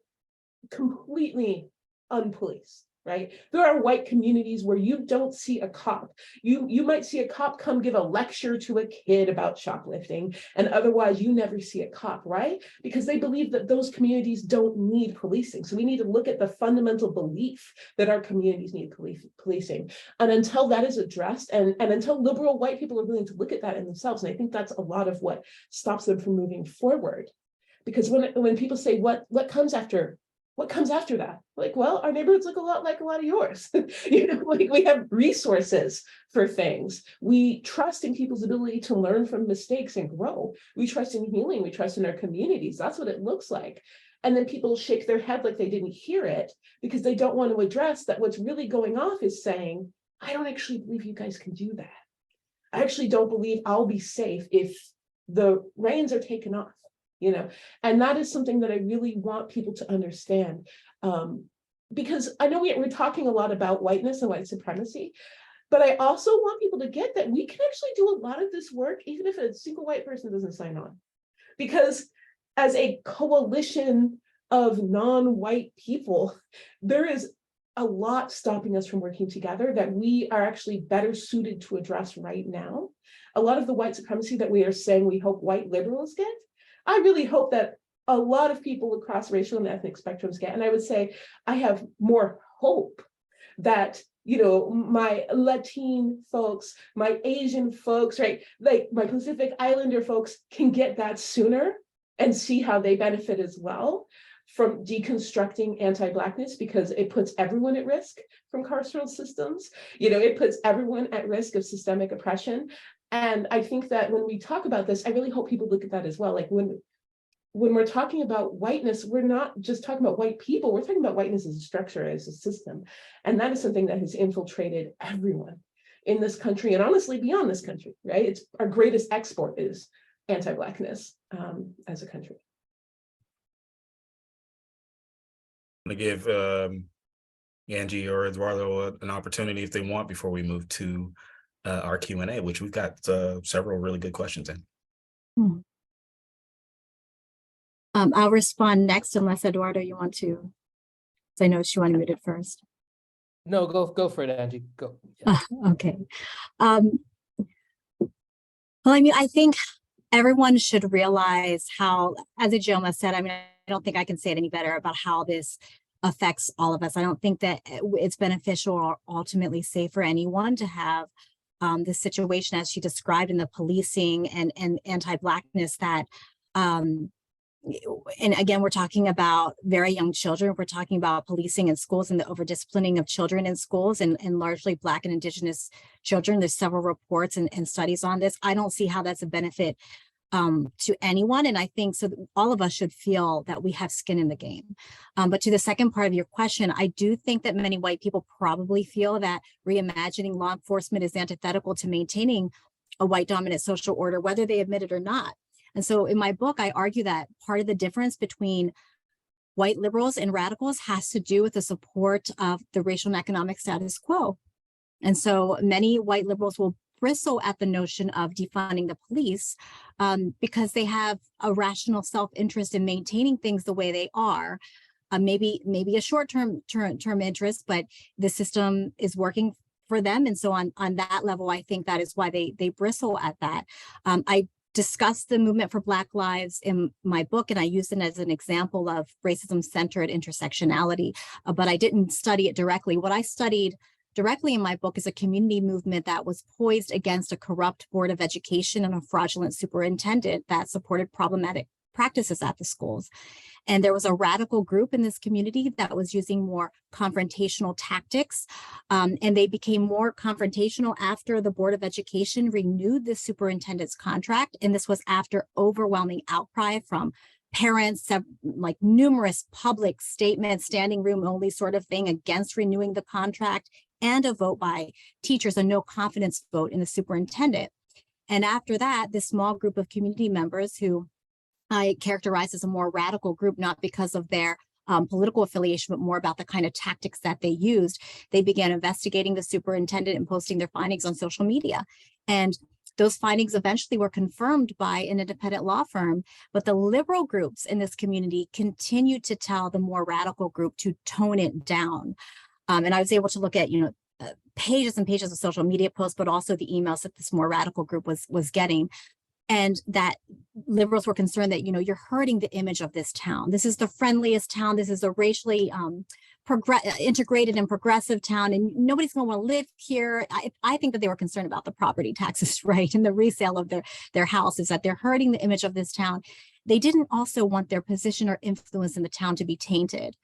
completely unpoliced, right? There are white communities where you don't see a cop. You might see a cop come give a lecture to a kid about shoplifting, and otherwise you never see a cop, right? Because they believe that those communities don't need policing. So we need to look at the fundamental belief that our communities need policing. And until that is addressed, and until liberal white people are willing to look at that in themselves, and I think that's a lot of what stops them from moving forward. Because when people say, what comes after? What comes after that? Like, well, our neighborhoods look a lot like a lot of yours. Like, we have resources for things. We trust in people's ability to learn from mistakes and grow. We trust in healing. We trust in our communities. That's what it looks like. And then people shake their head like they didn't hear it, because they don't want to address that what's really going off is saying, I don't actually believe you guys can do that. I actually don't believe I'll be safe if the reins are taken off. And that is something that I really want people to understand, because I know we're talking a lot about whiteness and white supremacy, but I also want people to get that we can actually do a lot of this work even if a single white person doesn't sign on, because as a coalition of non-white people, there is a lot stopping us from working together that we are actually better suited to address right now. A lot of the white supremacy that we are saying we hope white liberals get, I really hope that a lot of people across racial and ethnic spectrums get. And I would say I have more hope that, my Latin folks, my Asian folks, right, like my Pacific Islander folks can get that sooner and see how they benefit as well from deconstructing anti-Blackness, because it puts everyone at risk from carceral systems. It puts everyone at risk of systemic oppression. And I think that when we talk about this, I really hope people look at that as well. Like when we're talking about whiteness, we're not just talking about white people, we're talking about whiteness as a structure, as a system. And that is something that has infiltrated everyone in this country, and honestly beyond this country, right? It's our greatest export is anti-Blackness as a country. I'm going to give Angie or Eduardo an opportunity if they want before we move to our Q&A, which we've got several really good questions in. I'll respond next unless Eduardo, you want to, because I know she wanted it first. No, go for it, Angie. Go. Yeah. Okay. Well, I mean, I think everyone should realize how, as Ijeoma said, I mean, I don't think I can say it any better about how this affects all of us. I don't think that it's beneficial or ultimately safe for anyone to have this situation as she described in the policing and anti-Blackness that, and again, we're talking about very young children. We're talking about policing in schools and the over-disciplining of children in schools and largely Black and Indigenous children. There's several reports and studies on this. I don't see how that's a benefit to anyone. And I think so all of us should feel that we have skin in the game. But to the second part of your question, I do think that many white people probably feel that reimagining law enforcement is antithetical to maintaining a white dominant social order, whether they admit it or not. And so in my book, I argue that part of the difference between white liberals and radicals has to do with the support of the racial and economic status quo. And so many white liberals will bristle at the notion of defunding the police because they have a rational self-interest in maintaining things the way they are. Maybe a short-term interest, but the system is working for them. And so on that level, I think that is why they bristle at that. I discussed the movement for Black lives in my book, and I used it as an example of racism-centered intersectionality, but I didn't study it directly. What I studied directly in my book is a community movement that was poised against a corrupt board of education and a fraudulent superintendent that supported problematic practices at the schools. And there was a radical group in this community that was using more confrontational tactics. And they became more confrontational after the Board of Education renewed the superintendent's contract. And this was after overwhelming outcry from parents, like numerous public statements, standing room only sort of thing against renewing the contract, and a vote by teachers, a no confidence vote in the superintendent. And after that, this small group of community members who I characterize as a more radical group, not because of their political affiliation, but more about the kind of tactics that they used. They began investigating the superintendent and posting their findings on social media. And those findings eventually were confirmed by an independent law firm, but the liberal groups in this community continued to tell the more radical group to tone it down. And I was able to look at, pages and pages of social media posts, but also the emails that this more radical group was getting. And that liberals were concerned that, you're hurting the image of this town. This is the friendliest town. This is a racially integrated and progressive town, and nobody's going to want to live here. I think that they were concerned about the property taxes, right, and the resale of their houses, that they're hurting the image of this town. They didn't also want their position or influence in the town to be tainted.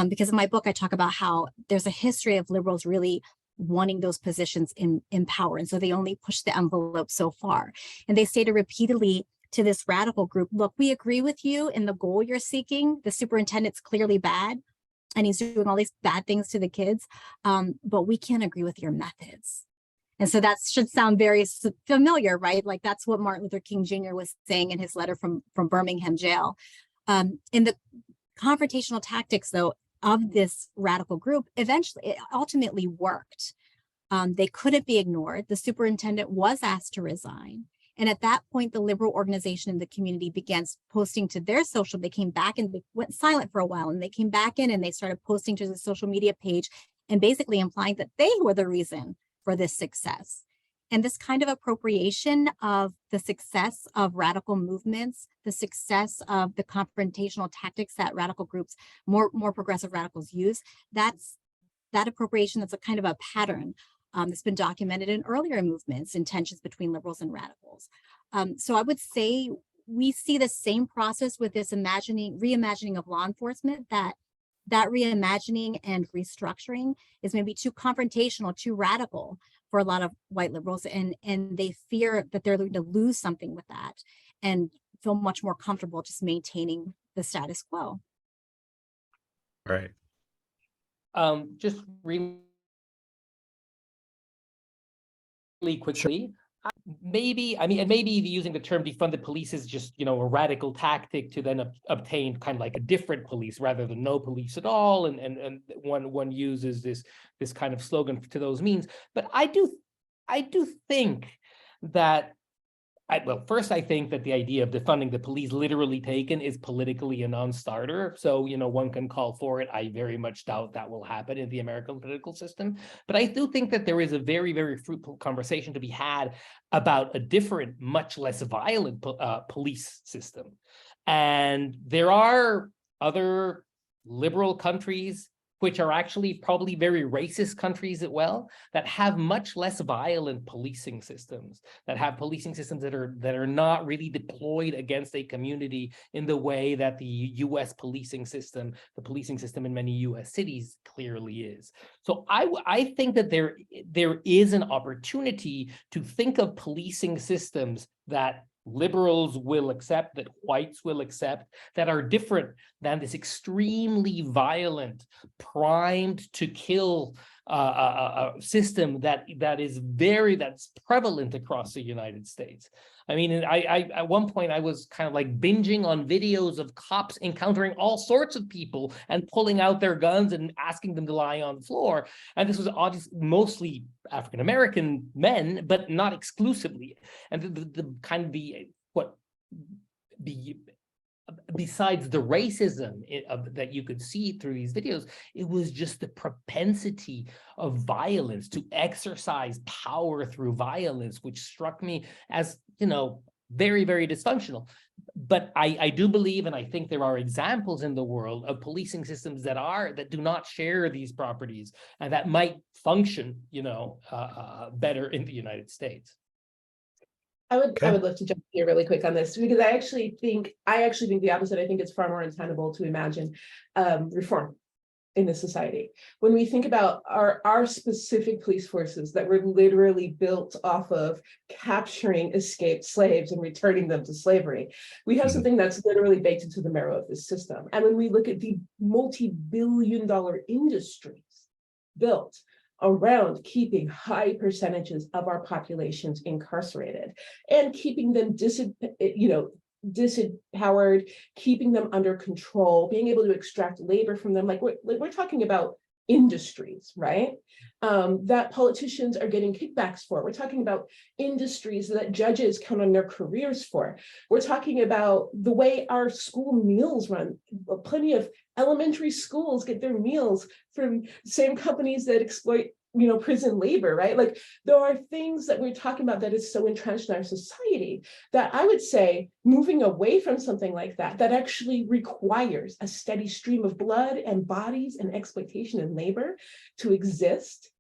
Because in my book, I talk about how there's a history of liberals really wanting those positions in power. And so they only push the envelope so far. And they stated repeatedly to this radical group, look, we agree with you in the goal you're seeking. The superintendent's clearly bad and he's doing all these bad things to the kids, but we can't agree with your methods. And so that should sound very familiar, right? Like that's what Martin Luther King Jr. was saying in his letter from Birmingham jail. In the confrontational tactics, though, of this radical group, it ultimately worked. They couldn't be ignored. The superintendent was asked to resign. And at that point, the liberal organization in the community began posting to their social. They came back and they went silent for a while, and they came back in and they started posting to the social media page and basically implying that they were the reason for this success. And this kind of appropriation of the success of radical movements, the success of the confrontational tactics that radical groups, more progressive radicals use, that appropriation, that's a kind of a pattern that's been documented in earlier movements and tensions between liberals and radicals. So I would say we see the same process with this reimagining of law enforcement, that reimagining and restructuring is maybe too confrontational, too radical for a lot of white liberals, and they fear that they're going to lose something with that and feel much more comfortable just maintaining the status quo. Right. Just really quickly, maybe, I mean, and maybe using the term defund the police is just, a radical tactic to then obtain kind of like a different police rather than no police at all. And one uses this kind of slogan to those means. But I do think that first, I think that the idea of defunding the police literally taken is politically a non-starter. So, one can call for it. I very much doubt that will happen in the American political system. But I do think that there is a very, very fruitful conversation to be had about a different, much less violent police system. And there are other liberal countries which are actually probably very racist countries as well, that have much less violent policing systems, that have policing systems that are not really deployed against a community in the way that the US policing system, the policing system in many US cities clearly is. So I think that there is an opportunity to think of policing systems that liberals will accept, that whites will accept, that are different than this extremely violent, primed to kill system that's prevalent across the United States. I mean, I at one point I was kind of like binging on videos of cops encountering all sorts of people and pulling out their guns and asking them to lie on the floor. And this was obviously mostly African-American men, but not exclusively. And the kind of besides the racism that you could see through these videos, it was just the propensity of violence, to exercise power through violence, which struck me as, very, very dysfunctional. But I do believe, and I think there are examples in the world of policing systems that do not share these properties and that might function, better in the United States. I would love to jump here really quick on this, because I actually think the opposite. I think it's far more untenable to imagine reform in this society. When we think about our specific police forces that were literally built off of capturing escaped slaves and returning them to slavery, we have something that's literally baked into the marrow of this system. And when we look at the multi-billion-dollar industries built around keeping high percentages of our populations incarcerated and keeping them disempowered, keeping them under control, being able to extract labor from them, like we're talking about industries, right? That politicians are getting kickbacks for. We're talking about industries that judges count on their careers for. We're talking about the way our school meals run. Plenty of elementary schools get their meals from same companies that exploit prison labor, right? Like, there are things that we're talking about that is so entrenched in our society that I would say moving away from something like that actually requires a steady stream of blood and bodies and exploitation and labor to exist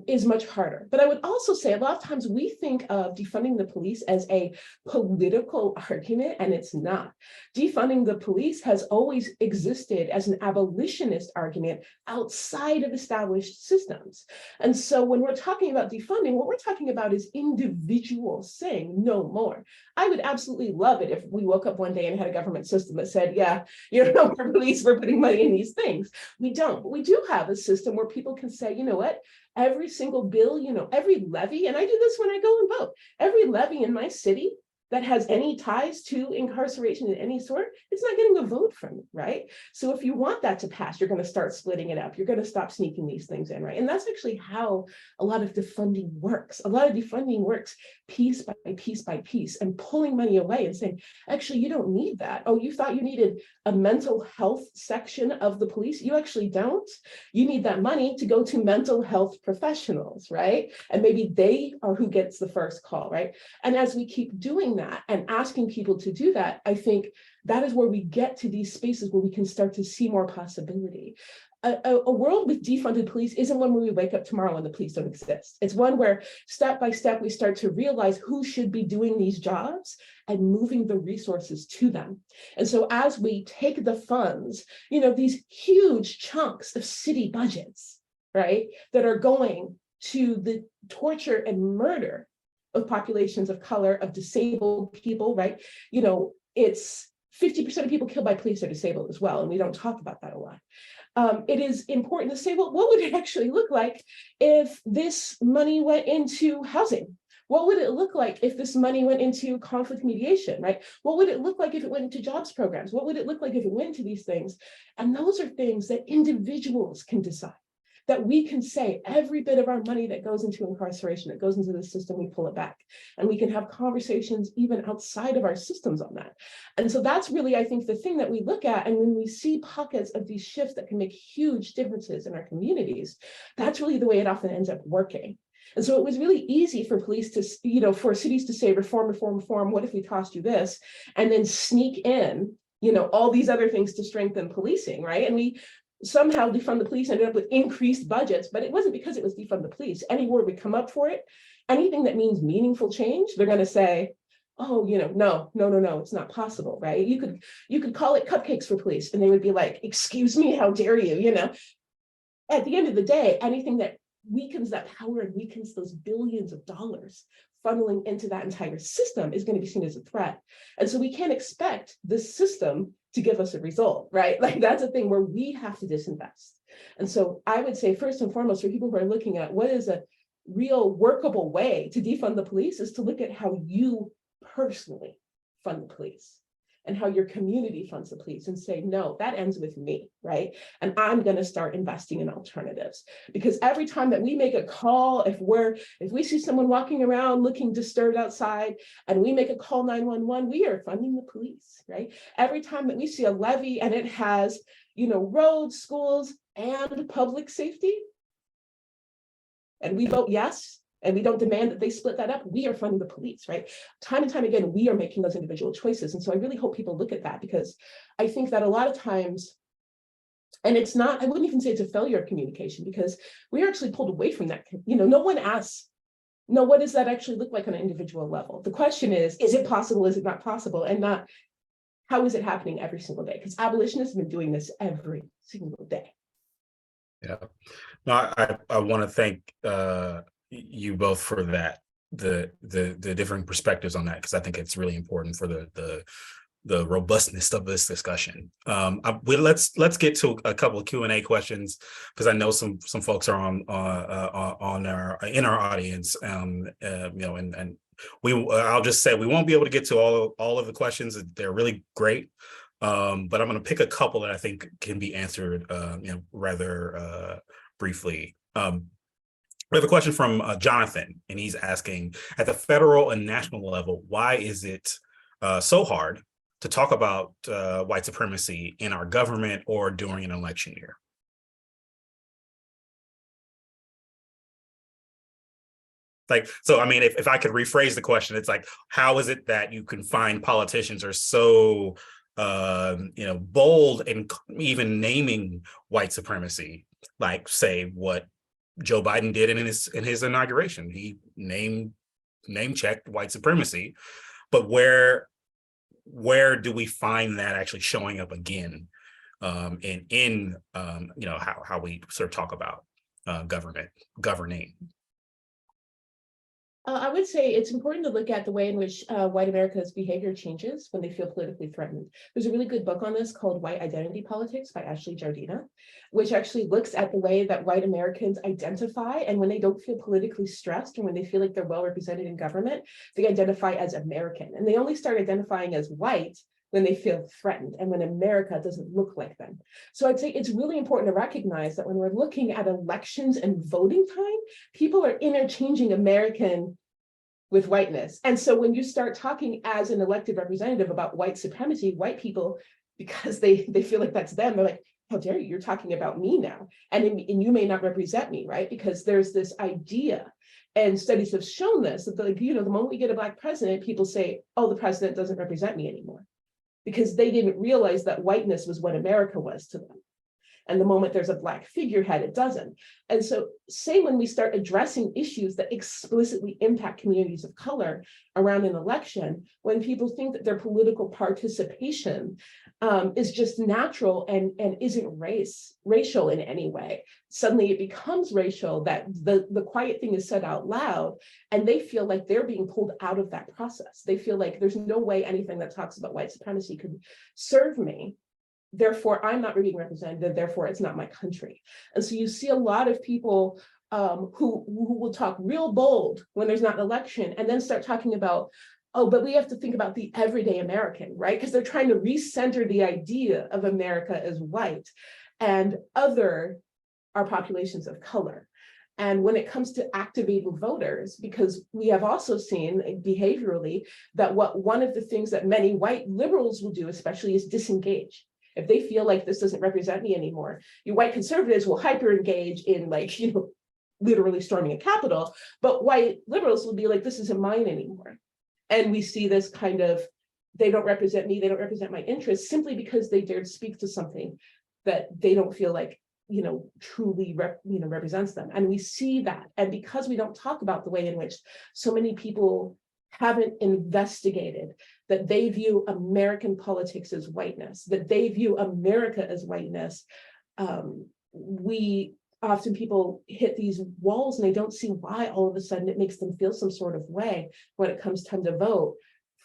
is much harder. But I would also say a lot of times we think of defunding the police as a political argument, and it's not. Defunding the police has always existed as an abolitionist argument outside of established systems. And so when we're talking about defunding, what we're talking about is individuals saying no more. I would absolutely love it if we woke up one day and had a government system that said, yeah, we're police, we're putting money in these things. We don't, but we do have a system where people can say, you know what? Every single bill, every levy, and I do this when I go and vote, every levy in my city that has any ties to incarceration in any sort, it's not getting a vote from me, right? So if you want that to pass, you're going to start splitting it up. You're going to stop sneaking these things in, right? And that's actually how a lot of defunding works. A lot of defunding works piece by piece by piece, and pulling money away and saying, actually, you don't need that. Oh, you thought you needed a mental health section of the police? You actually don't. You need that money to go to mental health professionals, right? And maybe they are who gets the first call, right? And as we keep doing that and asking people to do that, I think that is where we get to these spaces where we can start to see more possibility. A world with defunded police isn't one where we wake up tomorrow and the police don't exist. It's one where step by step we start to realize who should be doing these jobs and moving the resources to them. And so as we take the funds, these huge chunks of city budgets, right, that are going to the torture and murder of populations of color, of disabled people, right? It's 50% of people killed by police are disabled as well, and we don't talk about that a lot. It is important to say, well, what would it actually look like if this money went into housing? What would it look like if this money went into conflict mediation, right? What would it look like if it went into jobs programs? What would it look like if it went into these things? And those are things that individuals can decide, that we can say every bit of our money that goes into incarceration, that goes into the system, we pull it back. And we can have conversations even outside of our systems on that. And so that's really, I think, the thing that we look at. And when we see pockets of these shifts that can make huge differences in our communities, that's really the way it often ends up working. And so it was really easy for police to, for cities to say, reform, reform, reform, what if we cost you this? And then sneak in, all these other things to strengthen policing, right? And we somehow defund the police ended up with increased budgets, but it wasn't because it was defund the police. Any word we come up for it, anything that means meaningful change, they're going to say, oh, no, it's not possible, right? You could call it cupcakes for police, and they would be like, excuse me, how dare you, At the end of the day, anything that weakens that power and weakens those billions of dollars funneling into that entire system is going to be seen as a threat. And so we can't expect this system to give us a result, right? Like that's a thing where we have to disinvest. And so I would say, first and foremost, for people who are looking at what is a real workable way to defund the police, is to look at how you personally fund the police and how your community funds the police, and say, no, that ends with me, right? And I'm going to start investing in alternatives. Because every time that we make a call, if we see someone walking around looking disturbed outside and we make a call 911, we are funding the police, right? Every time that we see a levy and it has, roads, schools, and public safety, and we vote yes, and we don't demand that they split that up, we are funding the police, right? Time and time again, we are making those individual choices. And so I really hope people look at that, because I think that a lot of times, and it's not, I wouldn't even say it's a failure of communication, because we are actually pulled away from that. No one asks, no, what does that actually look like on an individual level? The question is it possible? Is it not possible? And not, how is it happening every single day? Because abolitionists have been doing this every single day. Yeah, no, I want to thank you both for that, the different perspectives on that, because I think it's really important for the robustness of this discussion. Let's get to a couple of Q&A questions, because I know some folks are in our audience, and I'll just say we won't be able to get to all of the questions. They're really great. But I'm going to pick a couple that I think can be answered, rather briefly. We have a question from Jonathan, and he's asking, at the federal and national level, why is it so hard to talk about white supremacy in our government or during an election year? So I mean, if I could rephrase the question, it's like, how is it that you can find politicians are so bold and even naming white supremacy, like say what Joe Biden did in his inauguration? He name checked white supremacy, but where do we find that actually showing up again in how we sort of talk about governing? I would say it's important to look at the way in which white America's behavior changes when they feel politically threatened. There's a really good book on this called White Identity Politics by Ashley Jardina, which actually looks at the way that white Americans identify, and when they don't feel politically stressed or when they feel like they're well represented in government, they identify as American. And they only start identifying as white when they feel threatened and when America doesn't look like them. So I'd say it's really important to recognize that when we're looking at elections and voting time, people are interchanging American with whiteness. And so when you start talking as an elected representative about white supremacy, white people, because they feel like that's them, they're like, how dare you, you're talking about me now. And you may not represent me, right? Because there's this idea, and studies have shown this, that the moment we get a Black president, people say, oh, the president doesn't represent me anymore, because they didn't realize that whiteness was what America was to them. And the moment there's a Black figurehead, it doesn't. And so same when we start addressing issues that explicitly impact communities of color around an election, when people think that their political participation is just natural and isn't racial in any way, suddenly it becomes racial, that the quiet thing is said out loud, and they feel like they're being pulled out of that process. They feel like there's no way anything that talks about white supremacy could serve me. Therefore, I'm not being represented, therefore it's not my country. And so you see a lot of people who will talk real bold when there's not an election and then start talking about, oh, but we have to think about the everyday American, right? Because they're trying to recenter the idea of America as white, and other are populations of color. And when it comes to activating voters, because we have also seen behaviorally that one of the things that many white liberals will do especially is disengage. If they feel like this doesn't represent me anymore, you white conservatives will hyper engage in, like, you know, literally storming a Capitol, but white liberals will be like, this isn't mine anymore. And we see this kind of, they don't represent me, they don't represent my interests, simply because they dared speak to something that they don't feel like, you know, truly represents them. And we see that. And because we don't talk about the way in which so many people haven't investigated that they view American politics as whiteness, that they view America as whiteness, we often, people hit these walls and they don't see why all of a sudden it makes them feel some sort of way when it comes time to vote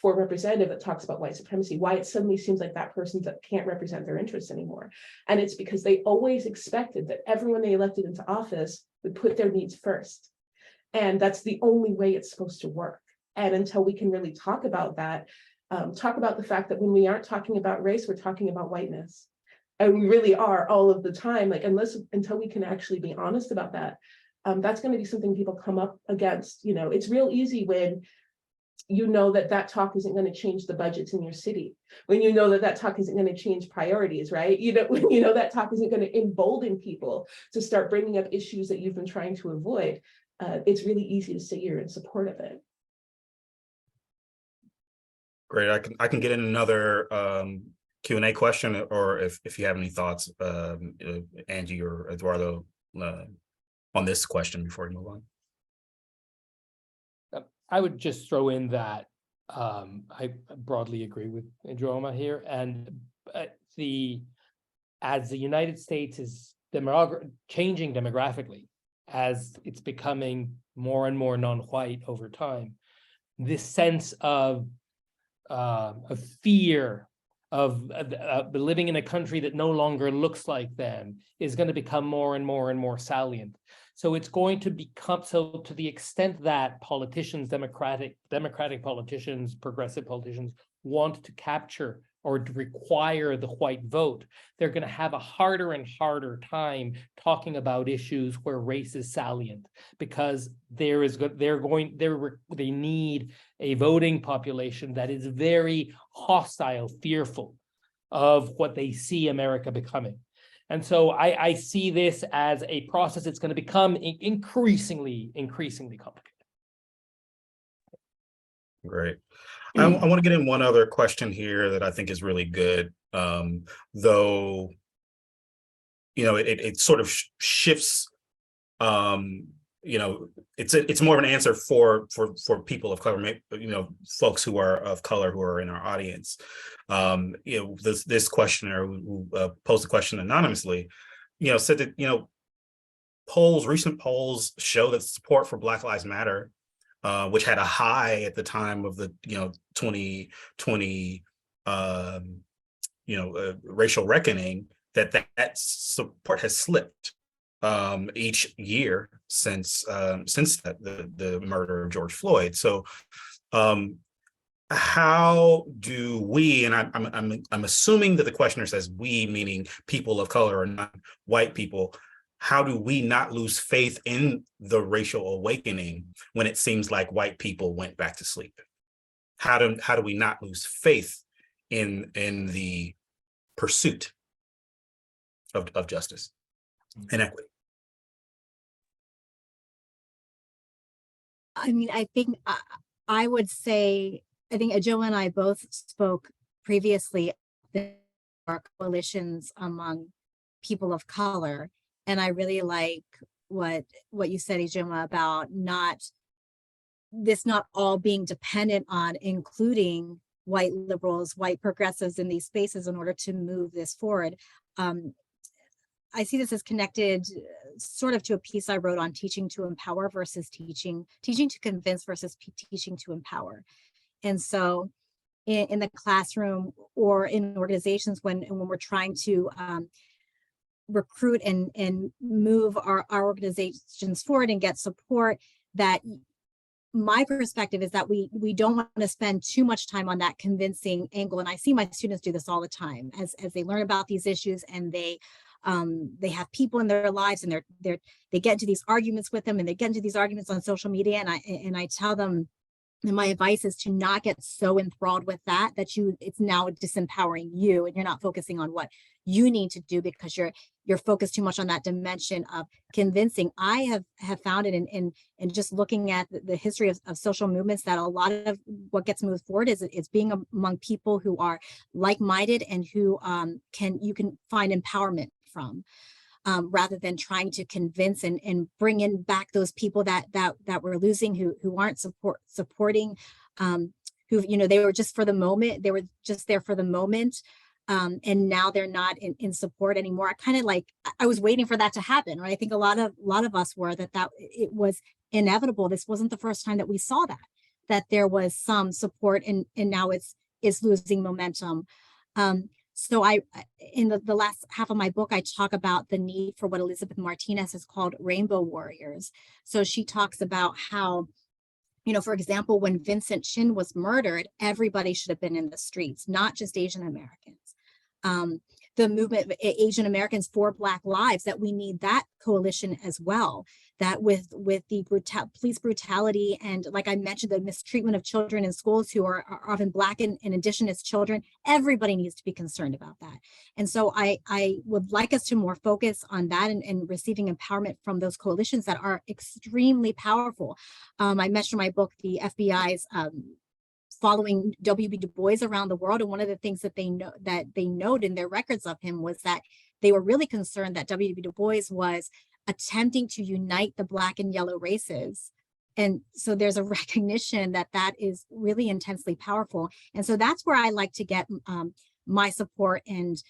for a representative that talks about white supremacy, why it suddenly seems like that person that can't represent their interests anymore. And it's because they always expected that everyone they elected into office would put their needs first. And that's the only way it's supposed to work. And until we can really talk about that, talk about the fact that when we aren't talking about race, we're talking about whiteness. And we really are all of the time, like, until we can actually be honest about that, that's going to be something people come up against. You know, it's real easy when you know that talk isn't going to change the budgets in your city, when you know that talk isn't going to change priorities, right? You know, when you know that talk isn't going to embolden people to start bringing up issues that you've been trying to avoid, it's really easy to say you're in support of it. Great. I can get in another Q&A question, or if you have any thoughts, Angie or Eduardo, on this question before we move on. I would just throw in that I broadly agree with Ijeoma here, and as the United States is changing demographically, as it's becoming more and more non-white over time, this sense of fear of living in a country that no longer looks like them is going to become more and more and more salient. So it's going to become, so to the extent that politicians, democratic politicians, progressive politicians want to capture or to require the white vote, they're going to have a harder and harder time talking about issues where race is salient, because they need a voting population that is very hostile, fearful of what they see America becoming. And so I see this as a process that's going to become increasingly complicated. Great. I want to get in one other question here that I think is really good, though, you know, it sort of shifts, you know, it's more of an answer for people of color, you know, folks who are of color who are in our audience. You know, this questioner who posed the question anonymously, you know, said that, you know, recent polls show that support for Black Lives Matter, which had a high at the time of the, you know, 2020, you know, racial reckoning, that support has slipped each year since the murder of George Floyd. So how do we, and I'm assuming that the questioner says we, meaning people of color or non-white people, how do we not lose faith in the racial awakening when it seems like white people went back to sleep? How do we not lose faith in the pursuit of justice and equity? I mean, I think I would say, I think Ijeoma and I both spoke previously, there are coalitions among people of color. And I really like what you said, Ijeoma, about not all being dependent on including white liberals, white progressives in these spaces in order to move this forward. I see this as connected sort of to a piece I wrote on teaching to empower versus teaching to convince versus teaching to empower. And so in the classroom or in organizations, when we're trying to recruit and move our organizations forward and get support, that my perspective is that we don't want to spend too much time on that convincing angle. And I see my students do this all the time as they learn about these issues, and they have people in their lives, and they get into these arguments with them, and they get into these arguments on social media. And I tell them, and my advice is to not get so enthralled with that it's now disempowering you, and you're not focusing on what you need to do, because you're focused too much on that dimension of convincing. I have found it in just looking at the history of social movements, that a lot of what gets moved forward is being among people who are like-minded and who you can find empowerment from. Rather than trying to convince and bring in back those people that we're losing, who aren't supporting, who, they were just for the moment, they were just there for the moment. And now they're not in support anymore. I kind of I was waiting for that to happen, right? I think a lot of us were that it was inevitable. This wasn't the first time that we saw that there was some support, and now it's losing momentum. So in the last half of my book, I talk about the need for what Elizabeth Martinez has called rainbow warriors. So she talks about how, for example, when Vincent Chin was murdered, everybody should have been in the streets, not just Asian Americans. The movement, Asian Americans for Black Lives, that we need that coalition as well, that with the police brutality and, like I mentioned, the mistreatment of children in schools who are often Black and Indigenous children, everybody needs to be concerned about that. And so I would like us to more focus on that and receiving empowerment from those coalitions that are extremely powerful. I mentioned in my book, the FBI's following W.B. Du Bois around the world. And one of the things that they note in their records of him was that they were really concerned that W.B. Du Bois was attempting to unite the Black and yellow races. And so there's a recognition that is really intensely powerful. And so that's where I like to get my support, and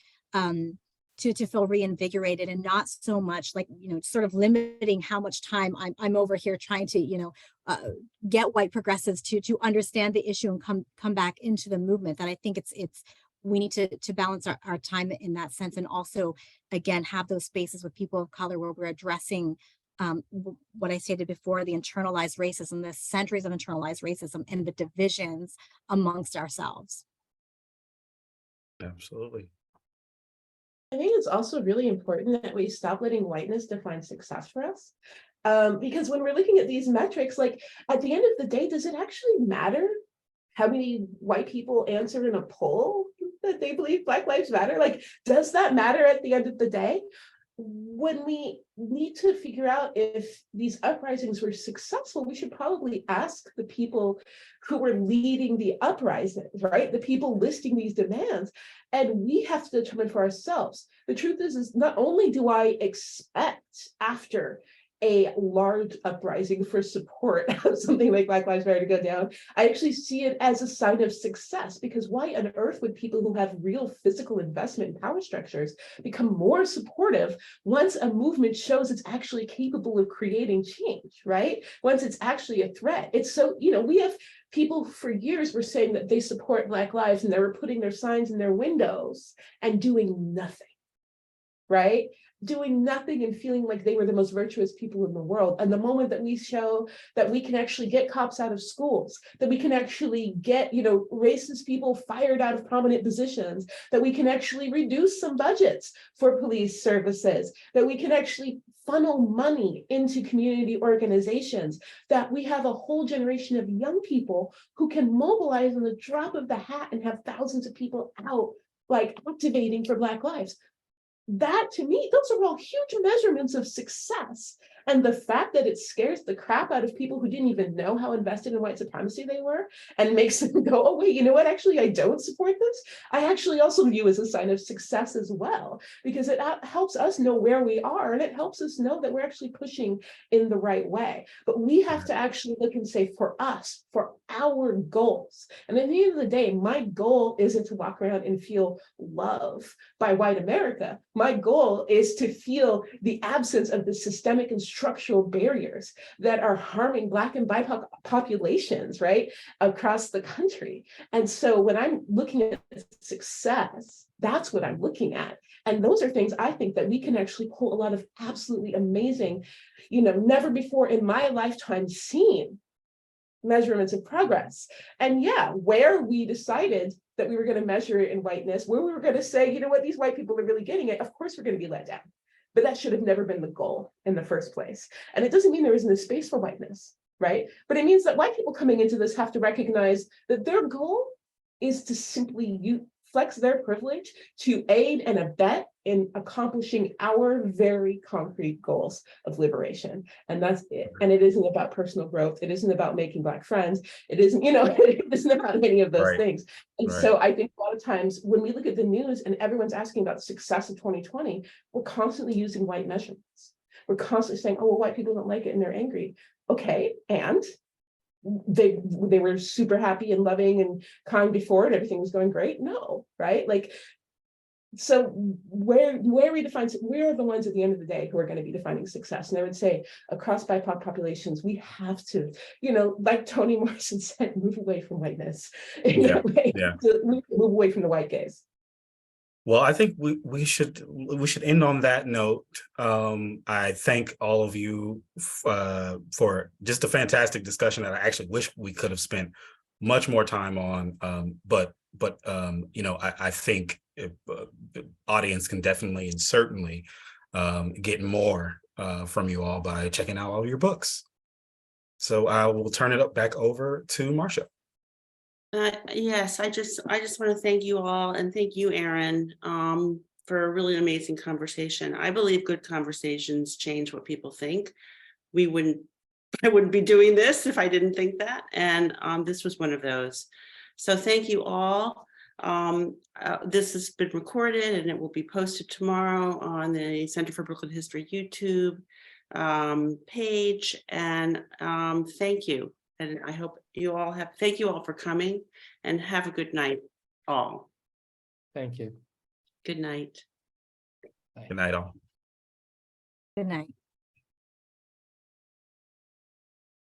to feel reinvigorated, and not so much sort of limiting how much time I'm over here trying to, get white progressives to understand the issue and come back into the movement. That I think we need to balance our time in that sense, and also, again, have those spaces with people of color where we're addressing what I stated before, the internalized racism, the centuries of internalized racism, and the divisions amongst ourselves. Absolutely. I think it's also really important that we stop letting whiteness define success for us. Because when we're looking at these metrics, at the end of the day, does it actually matter how many white people answered in a poll that they believe Black Lives Matter? Does that matter at the end of the day? When we need to figure out if these uprisings were successful, we should probably ask the people who were leading the uprisings, right? The people listing these demands. And we have to determine for ourselves. The truth is not only do I expect after a large uprising for support of something like Black Lives Matter to go down, I actually see it as a sign of success, because why on earth would people who have real physical investment in power structures become more supportive once a movement shows it's actually capable of creating change, right? Once it's actually a threat. It's so, we have people for years were saying that they support Black lives, and they were putting their signs in their windows and doing nothing, right? Doing nothing and feeling like they were the most virtuous people in the world. And the moment that we show that we can actually get cops out of schools, that we can actually get, racist people fired out of prominent positions, that we can actually reduce some budgets for police services, that we can actually funnel money into community organizations, that we have a whole generation of young people who can mobilize on the drop of the hat and have thousands of people out, activating for Black lives. That, to me, those are all huge measurements of success. And the fact that it scares the crap out of people who didn't even know how invested in white supremacy they were, and makes them go, oh, wait, you know what? Actually, I don't support this. I actually also view as a sign of success as well, because it helps us know where we are, and it helps us know that we're actually pushing in the right way. But we have to actually look and say, for us, for our goals. And at the end of the day, my goal isn't to walk around and feel love by white America. My goal is to feel the absence of the systemic and structural barriers that are harming Black and BIPOC populations, right, across the country. And so when I'm looking at success, that's what I'm looking at. And those are things I think that we can actually pull a lot of absolutely amazing, never before in my lifetime seen measurements of progress. And yeah, where we decided that we were going to measure it in whiteness, where we were going to say, you know what, these white people are really getting it, of course we're going to be let down. But that should have never been the goal in the first place. And it doesn't mean there isn't a space for whiteness, right? But it means that white people coming into this have to recognize that their goal is to simply flex their privilege to aid and abet in accomplishing our very concrete goals of liberation. And that's it. And it isn't about personal growth. It isn't about making Black friends. It isn't, it isn't about any of those things. And so I think a lot of times when we look at the news and everyone's asking about the success of 2020, we're constantly using white measurements. We're constantly saying, oh, well, white people don't like it and they're angry. Okay, and they were super happy and loving and kind before and everything was going great? No, right? Like, so where we define, we're the ones at the end of the day who are going to be defining success. And I would say across BIPOC populations, we have to, like Toni Morrison said, move away from whiteness. To move away from the white gaze. Well, I think we should end on that note. I thank all of you for just a fantastic discussion that I actually wish we could have spent much more time on. But I think the audience can definitely and certainly get more from you all by checking out all of your books. So I will turn it back over to Marcia. Yes, I just want to thank you all and thank you, Aaron, for a really amazing conversation. I believe good conversations change what people think. I wouldn't be doing this if I didn't think that. And this was one of those. So thank you all. This has been recorded and it will be posted tomorrow on the Center for Brooklyn History YouTube page. And thank you. And I hope you all thank you all for coming and have a good night, all. Thank you. Good night. Good night, all. Good night.